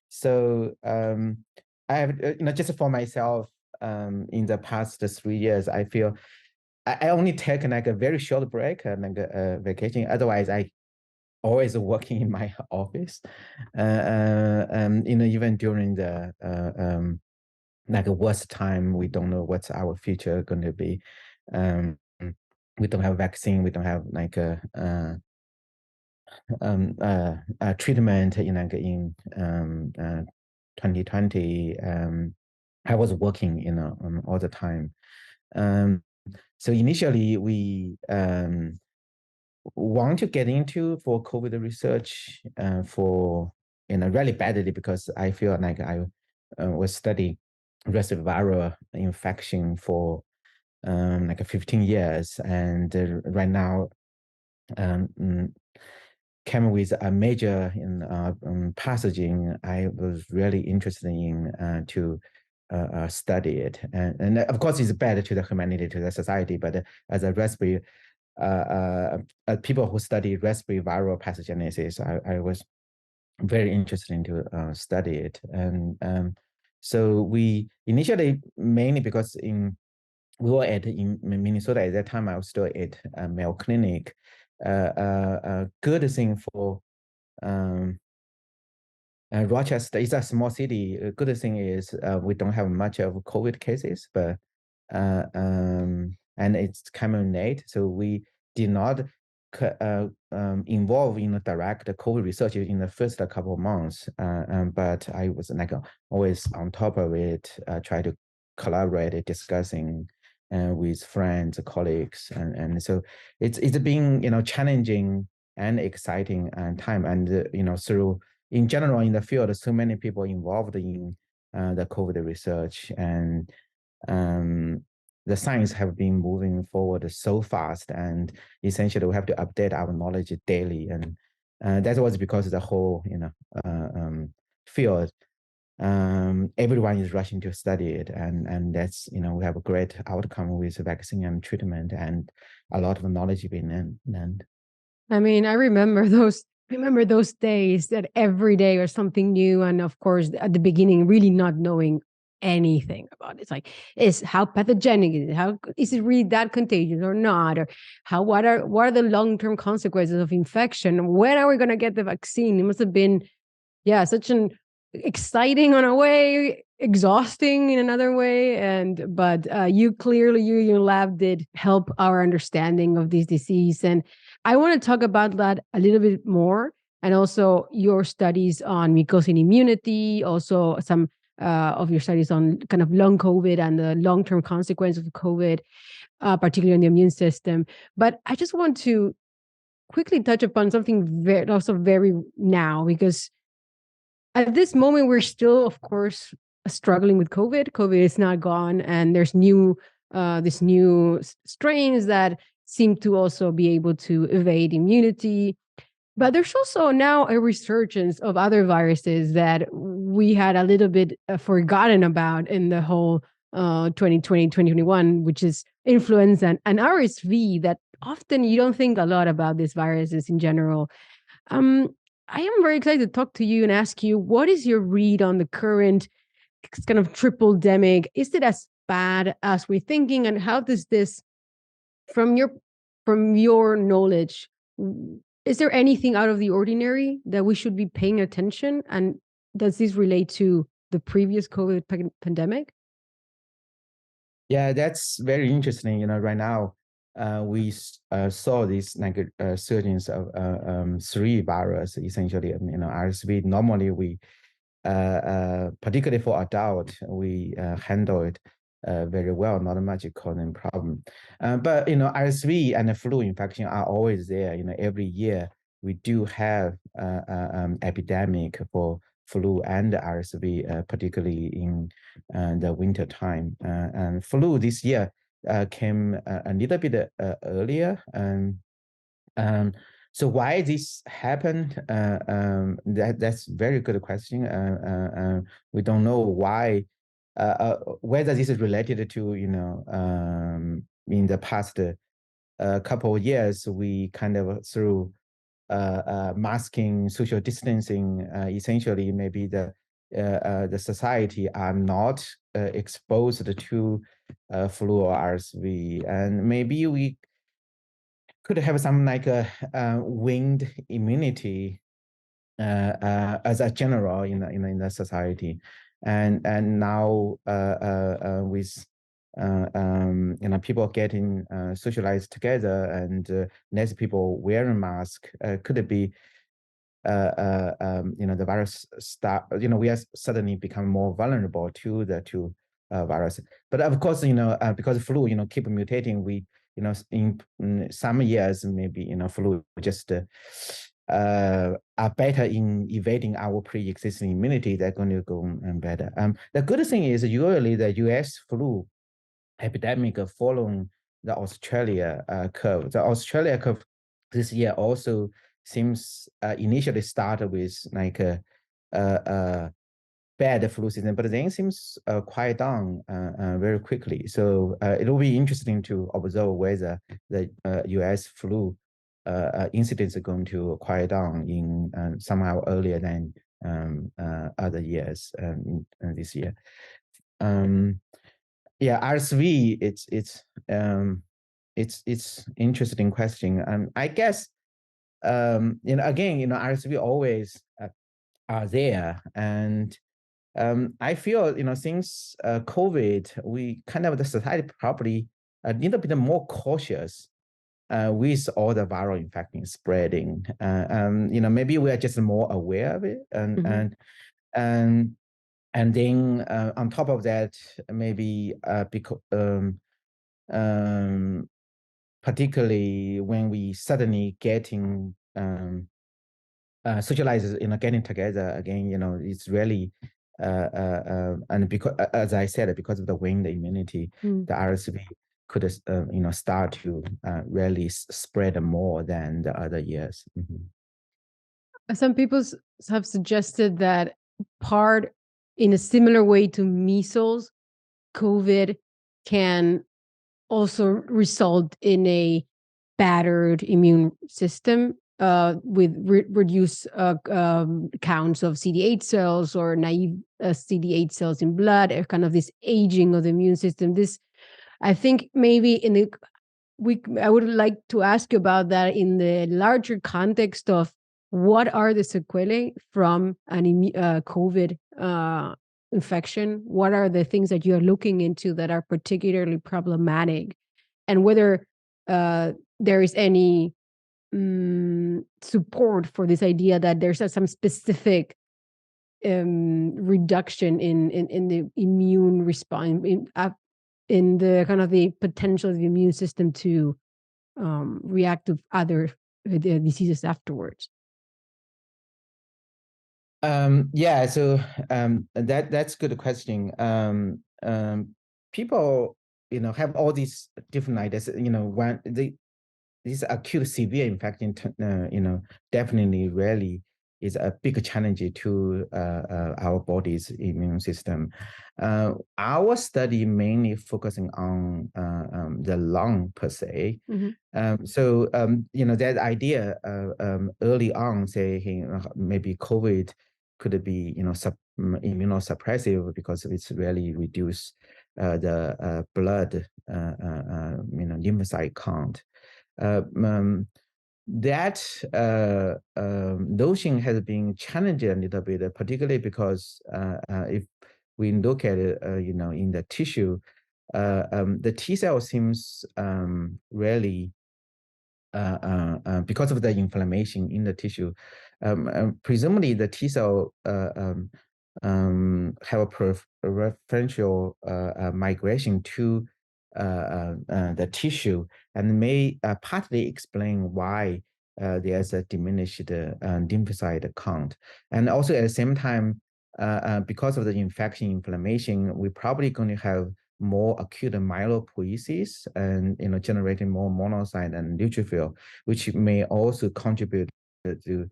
Speaker 3: So I have, just for myself, in the past 3 years, I feel I only take like a very short break, like a vacation. Otherwise, I always working in my office. Even during the like a worst time, we don't know what's our future going to be. We don't have vaccine. We don't have like a treatment. In 2020, I was working, all the time. So initially, we want to get into for COVID research for really badly because I feel like I was studying respiratory infection for like 15 years, and right now came with a major in pathogen. I was really interested in to study it, and of course it's bad to the humanity, to the society, but as a respiratory people who study respiratory viral pathogenesis, I was very interested in to study it. And so we initially, mainly because we were in Minnesota at that time, I was still at Mayo Clinic. A good thing for Rochester is a small city. A good thing is we don't have much of COVID cases, but and it's coming late, so we did not involve in direct COVID research in the first couple of months. But I was like always on top of it, try to collaborate, discussing with friends, colleagues, and so it's been challenging and exciting time, and through in general in the field, so many people involved in the COVID research, and the science have been moving forward so fast, and essentially we have to update our knowledge daily, and that was because the whole field, everyone is rushing to study it, and that's we have a great outcome with vaccine and treatment, and a lot of knowledge being learned.
Speaker 2: I mean, I remember those days that every day was something new, and of course at the beginning really not knowing anything about it. It's like, is how pathogenic is it? How is it really that contagious or not? Or what are the long-term consequences of infection? When are we going to get the vaccine? It must have been, yeah, such an exciting on a way, exhausting in another way. But you clearly, your lab did help our understanding of this disease. And I want to talk about that a little bit more, and also your studies on mucosal immunity, also some of your studies on kind of long COVID and the long-term consequences of COVID, particularly in the immune system. But I just want to quickly touch upon something very now, because at this moment, we're still, of course, struggling with COVID. COVID is not gone, and there's these new strains that seem to also be able to evade immunity. But there's also now a resurgence of other viruses that we had a little bit forgotten about in the whole 2020, 2021, which is influenza and RSV, that often you don't think a lot about these viruses in general. Um, I am very excited to talk to you and ask you, what is your read on the current kind of triple demic? Is it as bad as we're thinking? And how does this, from your knowledge, is there anything out of the ordinary that we should be paying attention? And does this relate to the previous COVID pandemic?
Speaker 3: Yeah, that's very interesting. Right now, we saw this surgence of three viruses, essentially. RSV. Normally, we particularly for adult, we handle it very well, not much causing problem. But RSV and the flu infection are always there. Every year we do have epidemic for flu and RSV, particularly in the winter time. And flu this year came a little bit earlier. So why this happened? That's a very good question. We don't know why, whether this is related to, in the past couple of years, we kind of through masking, social distancing, essentially maybe the society are not exposed to flu or RSV, and maybe we could have some like a winged immunity as a general in the society, and now with people getting socialized together and less people wearing masks, could be the virus start. We are suddenly become more vulnerable to the two virus. But of course, because flu keep mutating, we in some years maybe flu just are better in evading our pre-existing immunity. They're going to go better. The good thing is usually the US flu epidemic following the Australia curve. The Australia curve this year also seems initially started with like a bad flu season, but then seems quiet down very quickly. So it will be interesting to observe whether the US flu incidence are going to quiet down in somehow earlier than other years this year. Yeah, RSV, it's interesting question. I guess again, RSV always are there, and I feel since COVID, we kind of the society probably a little bit more cautious with all the viral infection spreading. Maybe we are just more aware of it, and then on top of that, maybe because particularly when we suddenly getting socializes, getting together again, it's really and because, as I said, because of the wind immunity, the RSV could start to really spread more than the other years.
Speaker 2: Some people have suggested that part in a similar way to measles, COVID can also result in a battered immune system with reduced counts of CD8 cells or naive CD8 cells in blood, or kind of this aging of the immune system. This, I think, maybe I would like to ask you about that in the larger context of what are the sequelae from an COVID infection? What are the things that you're looking into that are particularly problematic? And whether there is any support for this idea that there's some specific reduction in the immune response, in the kind of the potential of the immune system to react to other diseases afterwards.
Speaker 3: Yeah, so that's good question. People have all these different ideas. When this acute severe infection, definitely really is a big challenge to our body's immune system. Our study mainly focusing on the lung per se. That idea early on saying maybe COVID could be, immunosuppressive because it's really reduce the blood, lymphocyte count. That notion has been challenged a little bit, particularly because if we look at it, in the tissue, the T cell seems really because of the inflammation in the tissue, presumably the T cell have a preferential migration to the tissue, and may partly explain why there's a diminished lymphocyte count. And also at the same time, because of the inflammation, we're probably going to have more acute myelopoiesis and generating more monocyte and neutrophil, which may also contribute to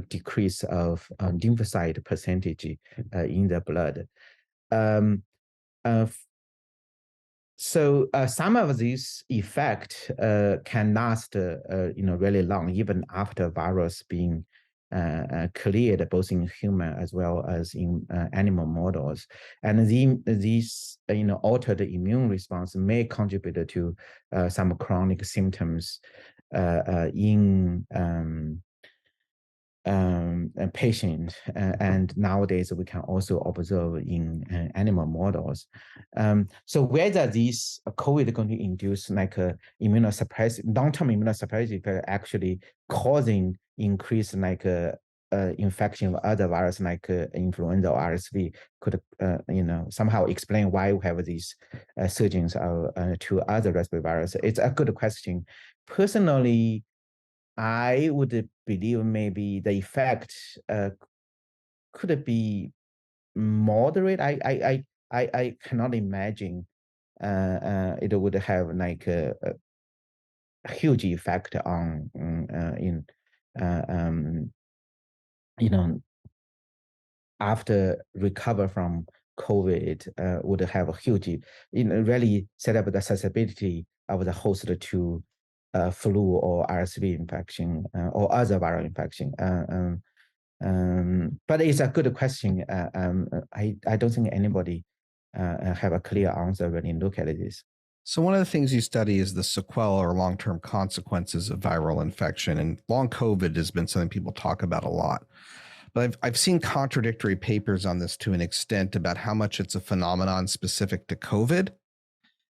Speaker 3: decrease of lymphocyte percentage in the blood. So some of these effects can last really long, even after virus being cleared, both in human as well as in animal models. And these altered immune response may contribute to some chronic symptoms in patient, and nowadays we can also observe in animal models. So whether these COVID are going to induce like a long-term immunosuppressive actually causing increase like infection of other viruses like influenza or RSV could somehow explain why we have these surges to other respiratory viruses. It's a good question. Personally, I would believe maybe the effect could be moderate. I cannot imagine it would have like a huge effect on after recover from COVID would have a huge, really set up the susceptibility of the host to flu or RSV infection or other viral infection. But it's a good question. I don't think anybody have a clear answer when you look at this.
Speaker 1: So one of the things you study is the sequelae or long-term consequences of viral infection, and long COVID has been something people talk about a lot. But I've seen contradictory papers on this to an extent about how much it's a phenomenon specific to COVID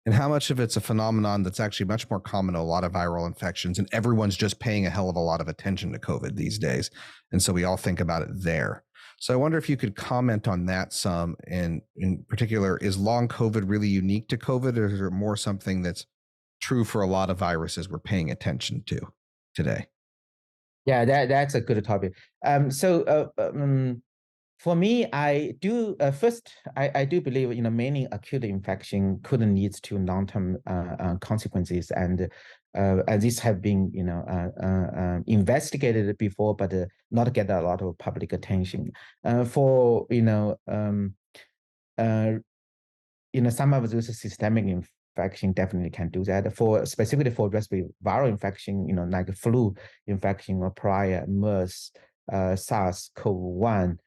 Speaker 1: and how much of it's a phenomenon that's actually much more common to a lot of viral infections, and everyone's just paying a hell of a lot of attention to COVID these days. And so we all think about it there. So I wonder if you could comment on that some, and in particular, is long COVID really unique to COVID, or is it more something that's true for a lot of viruses we're paying attention to today?
Speaker 3: Yeah, that's a good topic. For me, I do first. I do believe many acute infection could lead to long-term consequences, and these have been investigated before, but not get a lot of public attention. Some of those systemic infection definitely can do that. Specifically for respiratory viral infection, like flu infection or prior MERS, SARS-CoV-1,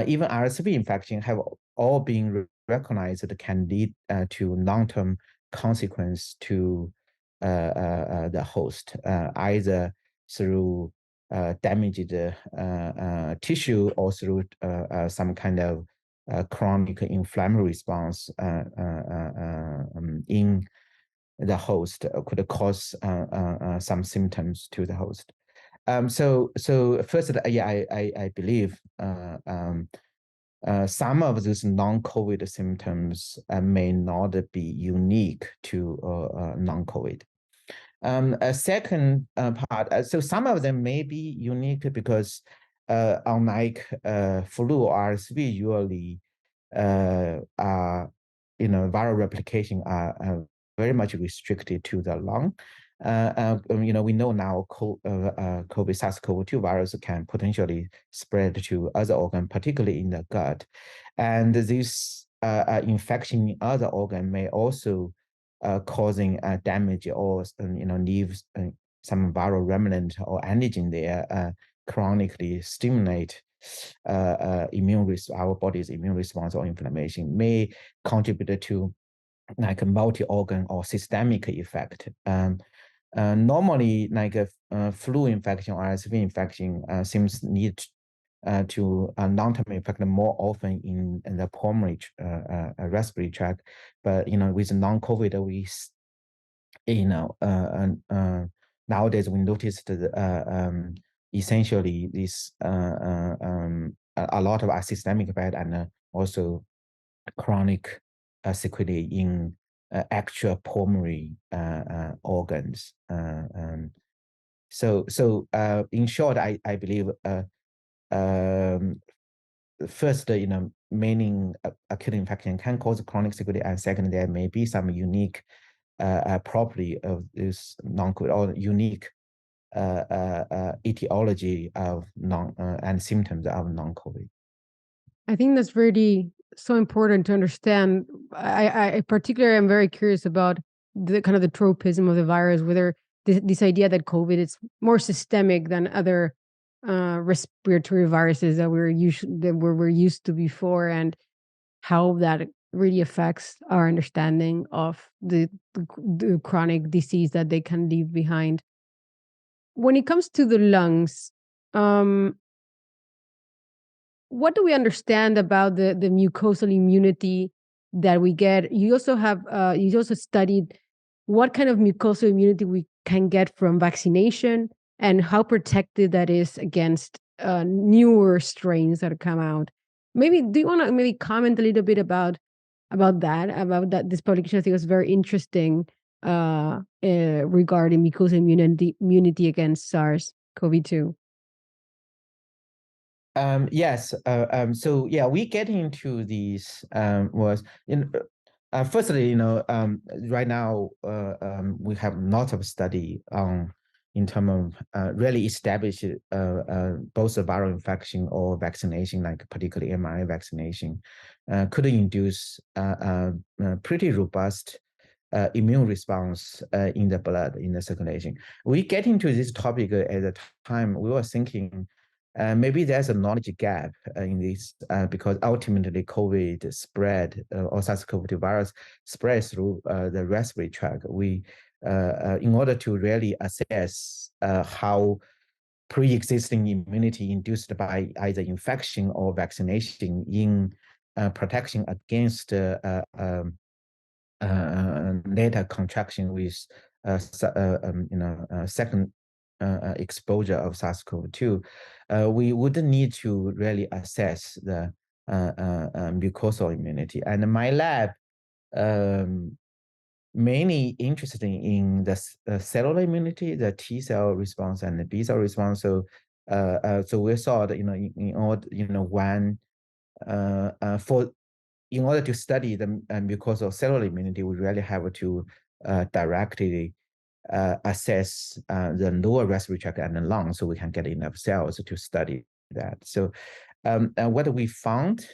Speaker 3: even RSV infection have all been recognized that can lead to long-term consequence to the host, either through damaged tissue or through some kind of chronic inflammatory response in the host could cause some symptoms to the host. So first, I believe some of those non-COVID symptoms may not be unique to non-COVID. A second part, so some of them may be unique because unlike flu or RSV, usually viral replication are very much restricted to the lung. We know now COVID SARS-CoV-2 virus can potentially spread to other organs, particularly in the gut, and this infection in other organ may also causing damage or leave some viral remnant or antigen there, chronically stimulate our body's immune response or inflammation, may contribute to like a multi-organ or systemic effect. Normally, like a flu infection or RSV infection seems need to long-term effect more often in the pulmonary respiratory tract, but with non-COVID, we nowadays we noticed essentially this a lot of systemic bad and also chronic sequelae in actual pulmonary organs. So in short, I believe first, meaning acute infection can cause chronic sequelae, and second, there may be some unique property of this non-COVID or unique etiology of and symptoms of non-COVID.
Speaker 2: I think that's really so important to understand. I particularly am very curious about the kind of the tropism of the virus, whether this idea that COVID is more systemic than other respiratory viruses that we're used to before, and how that really affects our understanding of the chronic disease that they can leave behind. When it comes to the lungs, what do we understand about the mucosal immunity that we get? You also studied what kind of mucosal immunity we can get from vaccination and how protected that is against newer strains that come out. Maybe do you want to maybe comment a little bit about that? This publication I think was very interesting regarding mucosal immunity against SARS-CoV-2.
Speaker 3: Yes. So yeah, we get into these firstly, right now we have lots of study in terms of really establish both a viral infection or vaccination, like particularly mRNA vaccination, could induce pretty robust immune response in the blood, in the circulation. We get into this topic at the time we were thinking maybe there's a knowledge gap in this because ultimately COVID spread or SARS-CoV-2 virus spreads through the respiratory tract. We, in order to really assess how pre-existing immunity induced by either infection or vaccination in protection against later contraction with second exposure of SARS-CoV-2, we would need to really assess the mucosal immunity. And my lab mainly interested in the cellular immunity, the T cell response and the B cell response. So we saw that in order to study the mucosal cellular immunity, we really have to directly assess the lower respiratory tract and the lung, so we can get enough cells to study that. So what we found,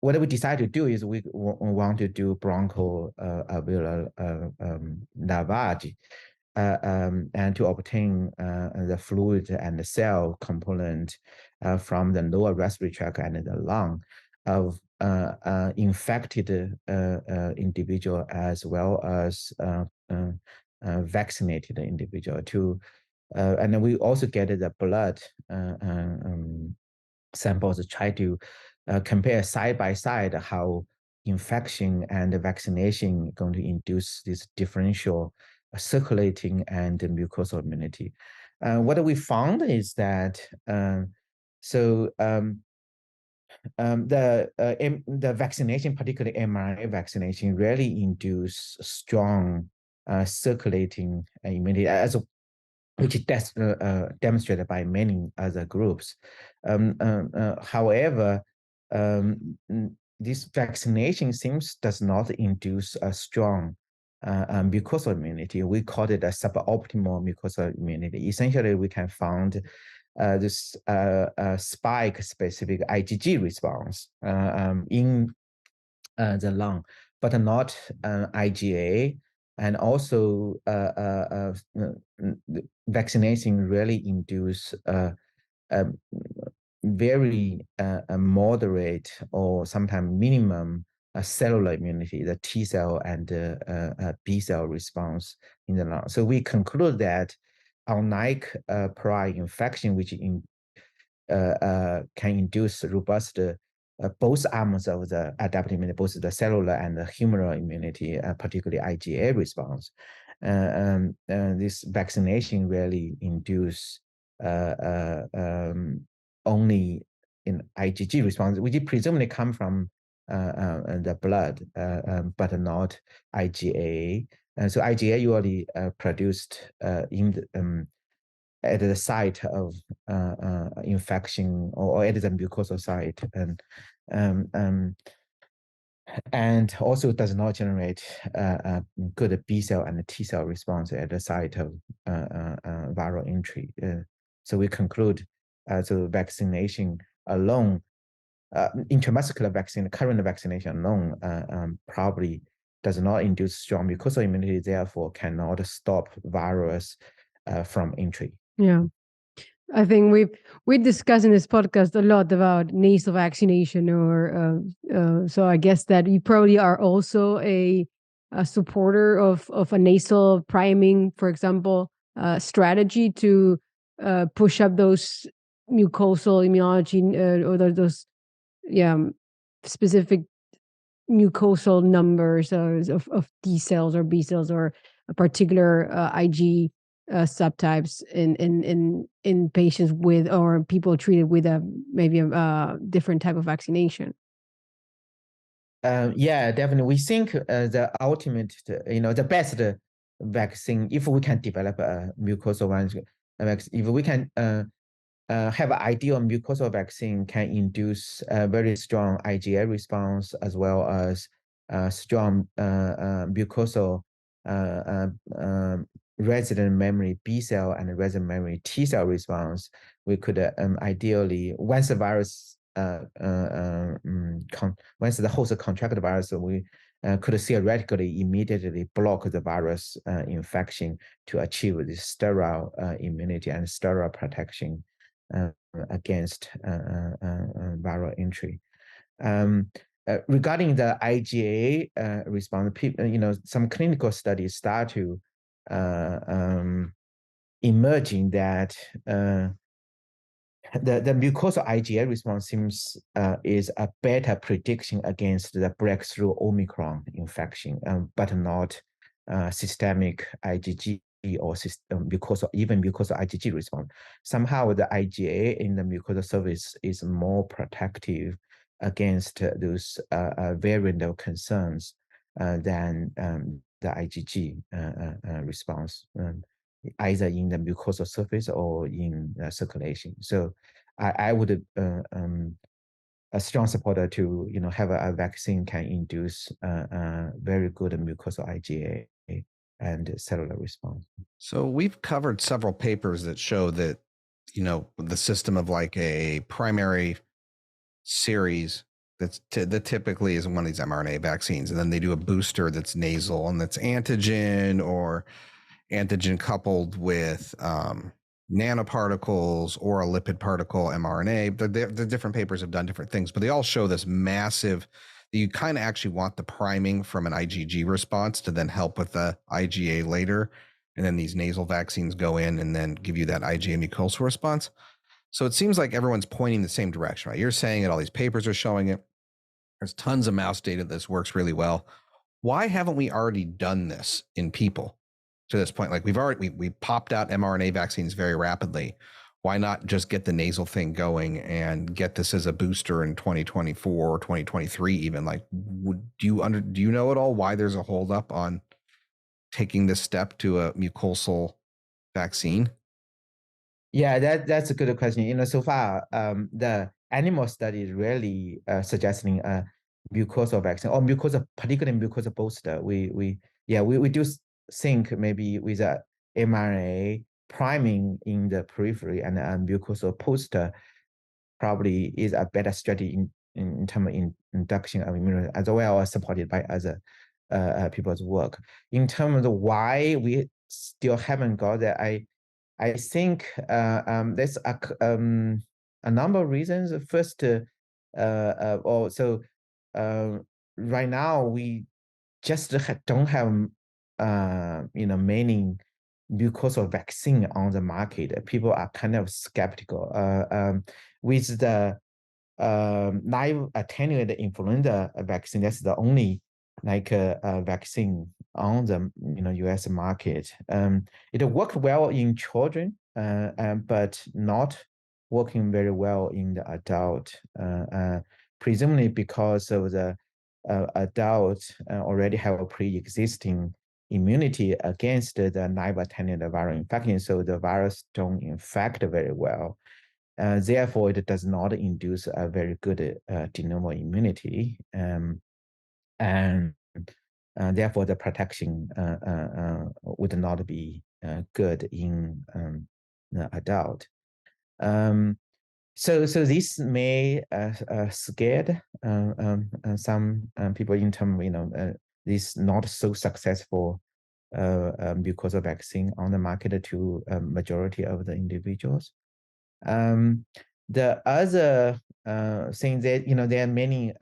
Speaker 3: what we decided to do is we want to do bronchoalveolar lavage and to obtain the fluid and the cell component from the lower respiratory tract and the lung of infected individual as well as vaccinated individual too. And then we also get the blood samples to try to compare side by side how infection and vaccination going to induce this differential circulating and mucosal immunity. What we found is that the vaccination, particularly mRNA vaccination, really induce strong circulating immunity, which is demonstrated by many other groups. However, this vaccination does not induce a strong mucosal immunity. We call it a suboptimal mucosal immunity. Essentially, we can find this spike-specific IgG response in the lung, but not IgA. And also, vaccination really induce very moderate or sometimes minimum cellular immunity, the T cell and B cell response in the lung. So we conclude that unlike prior infection, which can induce robust both arms of the adaptive immunity, both the cellular and the humoral immunity, particularly IgA response. This vaccination really induce only in IgG response, which presumably come from the blood, but not IgA. And so IgA usually produced in the, at the site of infection or at the mucosal site, and also does not generate good B cell and T cell response at the site of viral entry. So we conclude the vaccination alone, intramuscular vaccine, current vaccination alone probably does not induce strong mucosal immunity, therefore cannot stop virus from entry.
Speaker 2: Yeah. I think we discussed in this podcast a lot about nasal vaccination, or so I guess that you probably are also a supporter of a nasal priming, for example, strategy to push up those mucosal immunology or those specific mucosal numbers of T cells or B cells or a particular Ig subtypes in patients with or people treated with maybe a different type of vaccination.
Speaker 3: Yeah, definitely. We think the ultimate, the best vaccine, if we can develop a mucosal vaccine, if we can have an ideal mucosal vaccine, can induce a very strong IgA response as well as strong mucosal resident memory B cell and resident memory T cell response. We could ideally, once the virus, once the host contract the virus, we could theoretically immediately block the virus infection to achieve this sterile immunity and sterile protection against viral entry. Regarding the IgA response, some clinical studies start to emerging that the mucosal IgA response seems is a better prediction against the breakthrough Omicron infection, but not systemic IgG or mucosal IgG response. Somehow the IgA in the mucosal surface is more protective against those variant of concerns than the IgG response, either in the mucosal surface or in circulation. So I would a strong supporter to have a vaccine can induce very good mucosal IgA and cellular response.
Speaker 1: So we've covered several papers that show that the system of like a primary series that typically is one of these mRNA vaccines, and then they do a booster that's nasal and that's antigen or antigen coupled with nanoparticles or a lipid particle mRNA. The different papers have done different things, but they all show this massive, you kind of actually want the priming from an IgG response to then help with the IgA later. And then these nasal vaccines go in and then give you that IgA mucosal response. So it seems like everyone's pointing the same direction, right? You're saying it, all these papers are showing it. There's tons of mouse data that this works really well. Why haven't we already done this in people to this point? Like we popped out mRNA vaccines very rapidly. Why not just get the nasal thing going and get this as a booster in 2024 or 2023 even? Like, do you know at all why there's a holdup on taking this step to a mucosal vaccine?
Speaker 3: Yeah, that's a good question. So far, the animal study is really suggesting a mucosal vaccine or particularly mucosal booster. We yeah, we do think maybe with a mRNA priming in the periphery and a mucosal poster probably is a better strategy in terms of induction of immunity, as well as supported by other people's work. In terms of why we still haven't got that, I think there's a number of reasons. First, right now we just don't have many mucosal vaccine on the market. People are kind of skeptical. With the live attenuated influenza vaccine, that's the only vaccine on the U.S. market. It worked well in children, but not working very well in the adult. Presumably because of the adults already have a pre-existing immunity against the live attenuated viral infection, so the virus don't infect very well. Therefore, it does not induce a very good de novo immunity, and therefore the protection would not be good in the adult. So this may scared some people in terms this not so successful mucosal vaccine on the market to a majority of the individuals. The other thing that there are many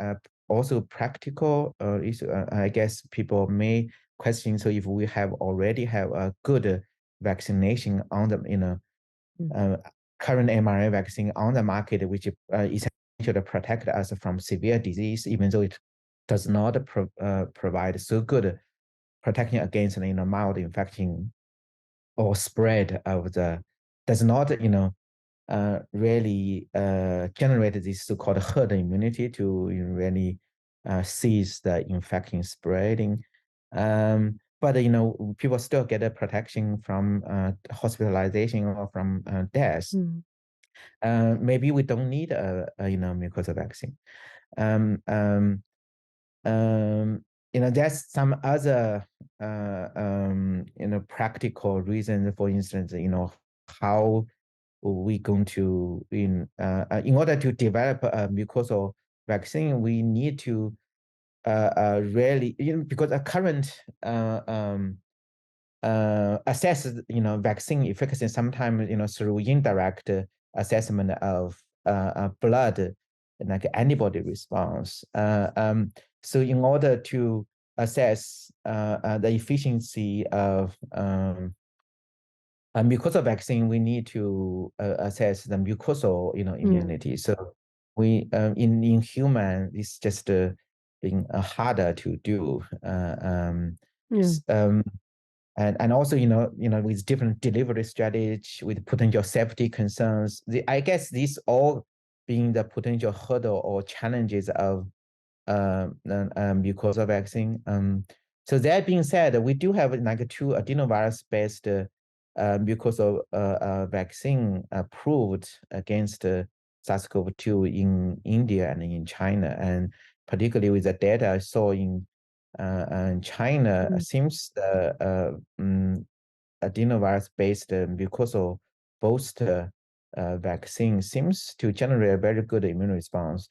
Speaker 3: also practical issues. I guess people may question. So if we already have a good vaccination on the current mRNA vaccine on the market, which essentially protect us from severe disease, even though it does not provide so good protection against mild infection or spread of the, does not really generate this so-called herd immunity to really cease the infection spreading. But people still get a protection from hospitalization or from death. Maybe we don't need a mucosal vaccine. There's some other practical reasons. For instance, how we going to in order to develop a mucosal vaccine, we need to really because a current assess vaccine efficacy sometimes through indirect assessment of blood like antibody response. So in order to assess the efficiency of a mucosal vaccine, we need to assess the mucosal immunity. So we in human, it's just being harder to do. And also with different delivery strategy, with potential safety concerns, I guess these all being the potential hurdle or challenges of mucosal vaccine. So that being said, we do have like 2 adenovirus-based mucosal vaccine approved against SARS-CoV-2 in India and in China, and particularly with the data I saw in China, seems the adenovirus-based mucosal booster vaccine seems to generate a very good immune response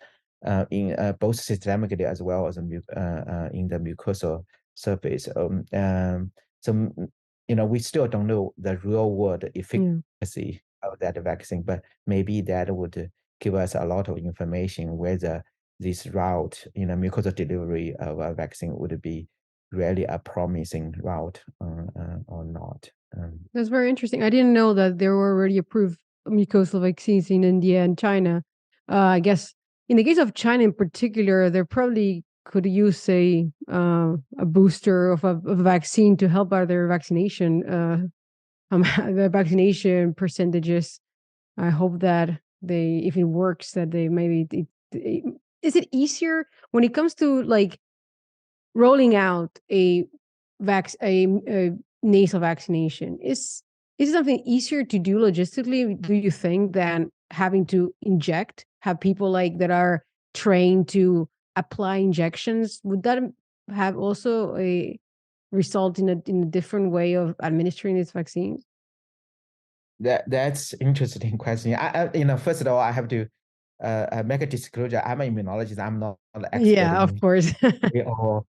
Speaker 3: in both systemically as well as in the mucosal surface. So we still don't know the real world efficacy of that vaccine, but maybe that would give us a lot of information whether this route, mucosal delivery of a vaccine would be really a promising route or not.
Speaker 2: That's very interesting. I didn't know that there were already approved mucosal vaccines in India and China. I guess in the case of China in particular, they probably could use a booster of a vaccine to help out their vaccination, the vaccination percentages. I hope that if it works, that they maybe is it easier when it comes to like rolling out a nasal vaccination? Is it something easier to do logistically, do you think, than having to have people that are trained to apply injections? Would that have also a result in a different way of administering these vaccines?
Speaker 3: That's interesting question. First of all, I have to make a disclosure. I'm an immunologist. I'm not an expert
Speaker 2: Yeah, of
Speaker 3: in
Speaker 2: course.
Speaker 3: or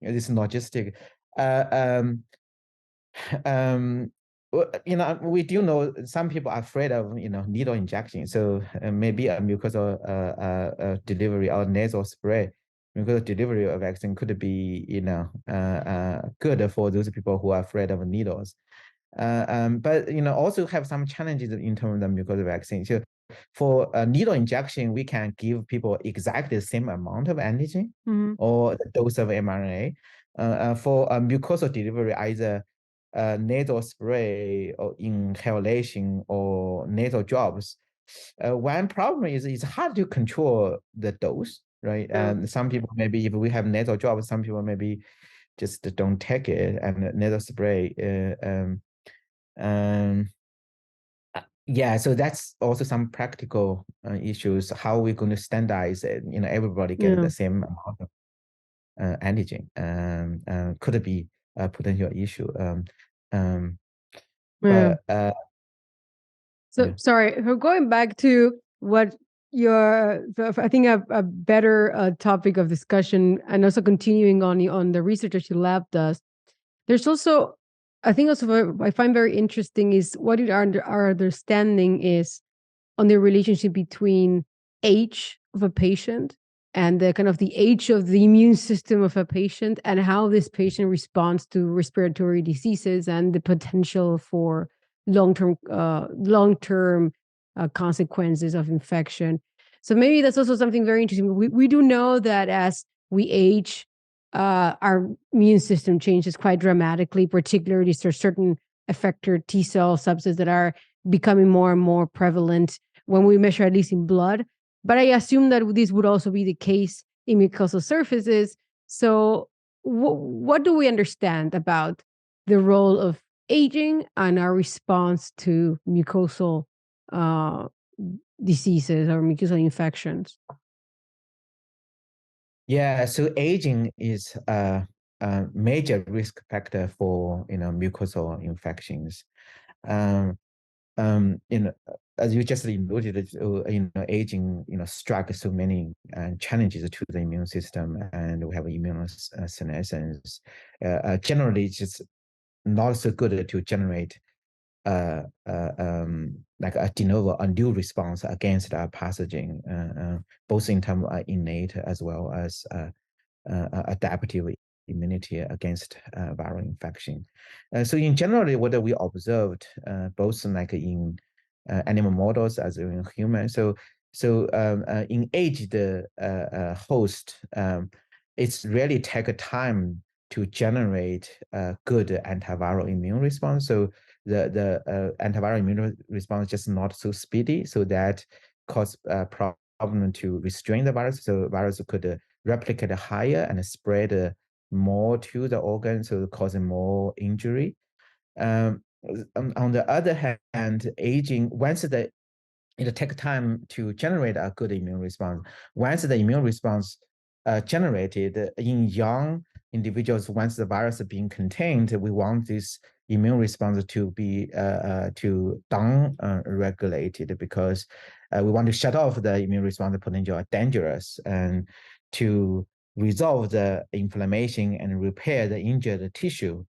Speaker 3: this logistic. We do know some people are afraid of needle injection. So maybe a mucosal delivery or nasal spray, mucosal delivery of vaccine could be good for those people who are afraid of needles. But also have some challenges in terms of mucosal vaccine. So for a needle injection, we can give people exactly the same amount of antigen or the dose of mRNA. For a mucosal delivery, either nasal spray or inhalation or nasal drops. One problem is it's hard to control the dose, right? And some people maybe if we have nasal drops, some people maybe just don't take it, and nasal spray. Yeah, so that's also some practical issues. How we're going to standardize it? Everybody get the same amount of antigen. Could be a potential issue. But
Speaker 2: so sorry, we're going back to what I think a better topic of discussion, and also continuing on the research that your lab does. There's also, I think also I find very interesting is what our understanding is on the relationship between age of a patient and the kind of the age of the immune system of a patient, and how this patient responds to respiratory diseases and the potential for long-term consequences of infection. So maybe that's also something very interesting. We do know that as we age, our immune system changes quite dramatically, particularly for certain effector T cell subsets that are becoming more and more prevalent when we measure, at least in blood. But I assume that this would also be the case in mucosal surfaces. So what do we understand about the role of aging and our response to mucosal diseases or mucosal infections?
Speaker 3: Yeah, so aging is a major risk factor for mucosal infections. As you just alluded, aging strikes so many challenges to the immune system, and we have immunosenescence. Generally, it's just not so good to generate like a de novo, a new response against a pathogen, both in terms of innate as well as adaptive immunity against viral infection. So in general, what we observed, both like in animal models as in humans. So in aged host, it's really take a time to generate a good antiviral immune response. So the antiviral immune response is just not so speedy, so that cause a problem to restrain the virus. So virus could replicate higher and spread more to the organ, so causing more injury. On the other hand, aging, once it takes time to generate a good immune response. Once the immune response generated in young individuals, once the virus is being contained, we want this immune response to be to down regulated, because we want to shut off the immune response potential dangerous, and to resolve the inflammation and repair the injured tissue.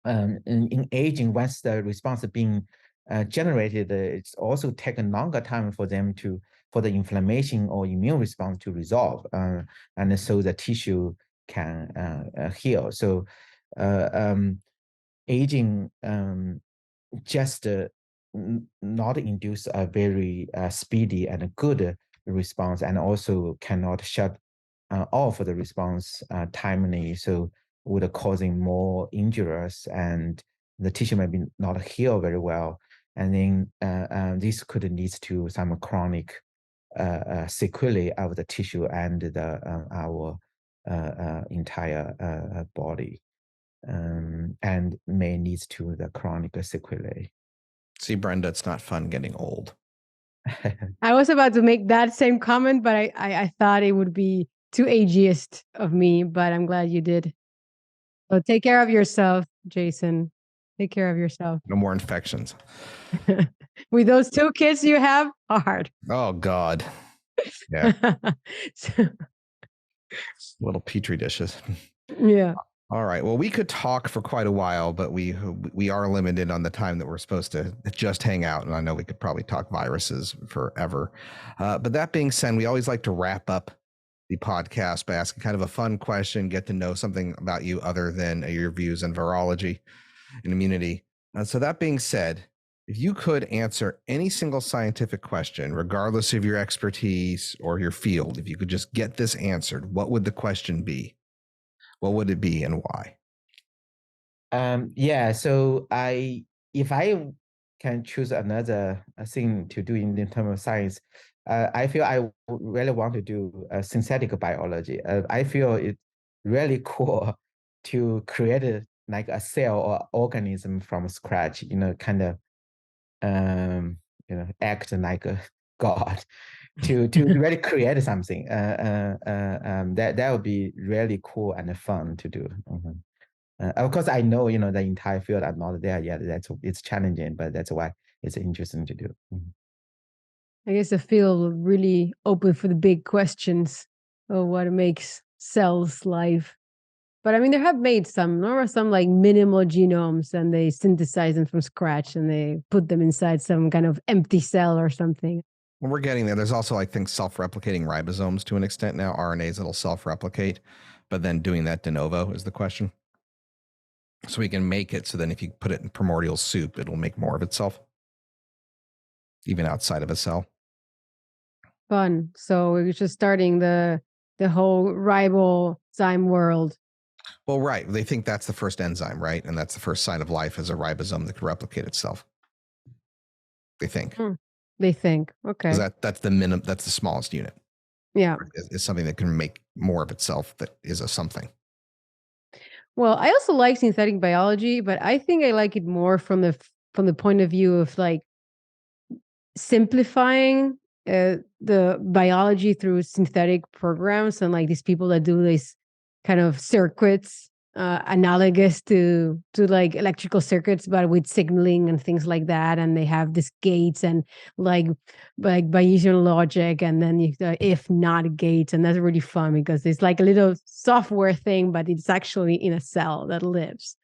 Speaker 3: In aging, once the response is being generated, it's also taken longer time for them for the inflammation or immune response to resolve, and so the tissue can heal. So aging just not induce a very speedy and a good response, and also cannot shut off the response timely, so would causing more injuries, and the tissue may be not heal very well, and then this could lead to some chronic sequelae of the tissue and our entire body, and may lead to the chronic sequelae.
Speaker 1: See, Brenda, it's not fun getting old.
Speaker 2: I was about to make that same comment, but I thought it would be too ageist of me, but I'm glad you did. So take care of yourself, Jason. Take care of yourself.
Speaker 1: No more infections.
Speaker 2: With those 2 kids you have, hard.
Speaker 1: Oh, God. Yeah.
Speaker 2: So,
Speaker 1: Little petri dishes.
Speaker 2: yeah.
Speaker 1: All right. Well, we could talk for quite a while, but we are limited on the time that we're supposed to just hang out. And I know we could probably talk viruses forever. But that being said, we always like to wrap up the podcast by asking kind of a fun question, get to know something about you other than your views on virology and immunity. So that being said, if you could answer any single scientific question, regardless of your expertise or your field, if you could just get this answered, what would the question be? What would it be and why?
Speaker 3: So if I can choose another thing to do in terms of science, I feel I really want to do synthetic biology. I feel it's really cool to create like a cell or organism from scratch, kind of, act like a god to really create something. That would be really cool and fun to do. Of course, I know, the entire field are not there yet. It's challenging, but that's why it's interesting to do.
Speaker 2: I guess the field really open for the big questions of what makes cells live. But I mean, they have made some like minimal genomes, and they synthesize them from scratch and they put them inside some kind of empty cell or something.
Speaker 1: Well, we're getting there. There's also, I think, self-replicating ribosomes to an extent now, RNAs that'll self-replicate, but then doing that de novo is the question. So we can make it so then if you put it in primordial soup, it'll make more of itself, even outside of a cell.
Speaker 2: Fun. So we're just starting the whole ribozyme world.
Speaker 1: Well, right. They think that's the first enzyme, right? And that's the first sign of life is a ribosome that can replicate itself. They think.
Speaker 2: They think. Okay.
Speaker 1: That's the minimum. That's the smallest unit.
Speaker 2: Yeah.
Speaker 1: Is something that can make more of itself that is a something.
Speaker 2: Well, I also like synthetic biology, but I think I like it more from the point of view of like simplifying the biology through synthetic programs, and like these people that do these kind of circuits analogous to like electrical circuits, but with signaling and things like that. And they have these gates and like Bayesian logic, and then if not gates. And that's really fun because it's like a little software thing, but it's actually in a cell that lives.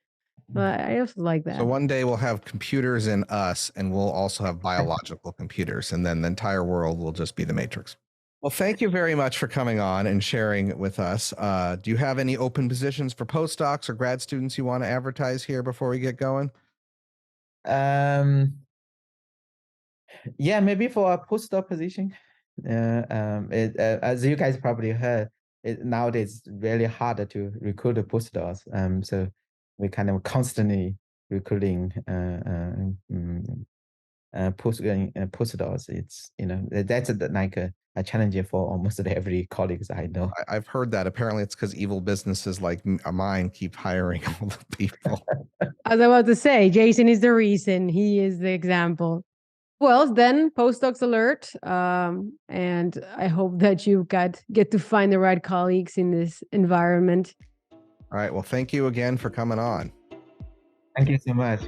Speaker 2: But I also like that.
Speaker 1: So one day we'll have computers in us, and we'll also have biological computers, and then the entire world will just be the Matrix. Well, thank you very much for coming on and sharing with us. Do you have any open positions for postdocs or grad students you want to advertise here before we get going?
Speaker 3: Maybe for a postdoc position. As you guys probably heard, nowadays it's really hard to recruit postdocs. So we kind of constantly recruiting postdocs. It's that's like a challenge for almost every colleagues I know.
Speaker 1: I've heard that. Apparently, it's because evil businesses like mine keep hiring all the people.
Speaker 2: I was about to say, Jason is the reason. He is the example. Well, then postdocs alert. And I hope that you get to find the right colleagues in this environment.
Speaker 1: All right. Well, thank you again for coming on.
Speaker 3: Thank you so much.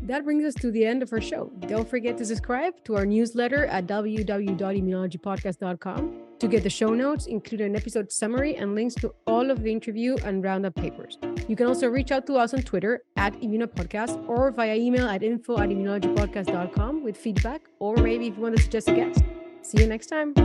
Speaker 2: That brings us to the end of our show. Don't forget to subscribe to our newsletter at www.immunologypodcast.com to get the show notes, include an episode summary, and links to all of the interview and Roundup Papers. You can also reach out to us on Twitter at Immunopodcast or via email at info@immunologypodcast.com with feedback, or maybe if you want to suggest a guest. See you next time.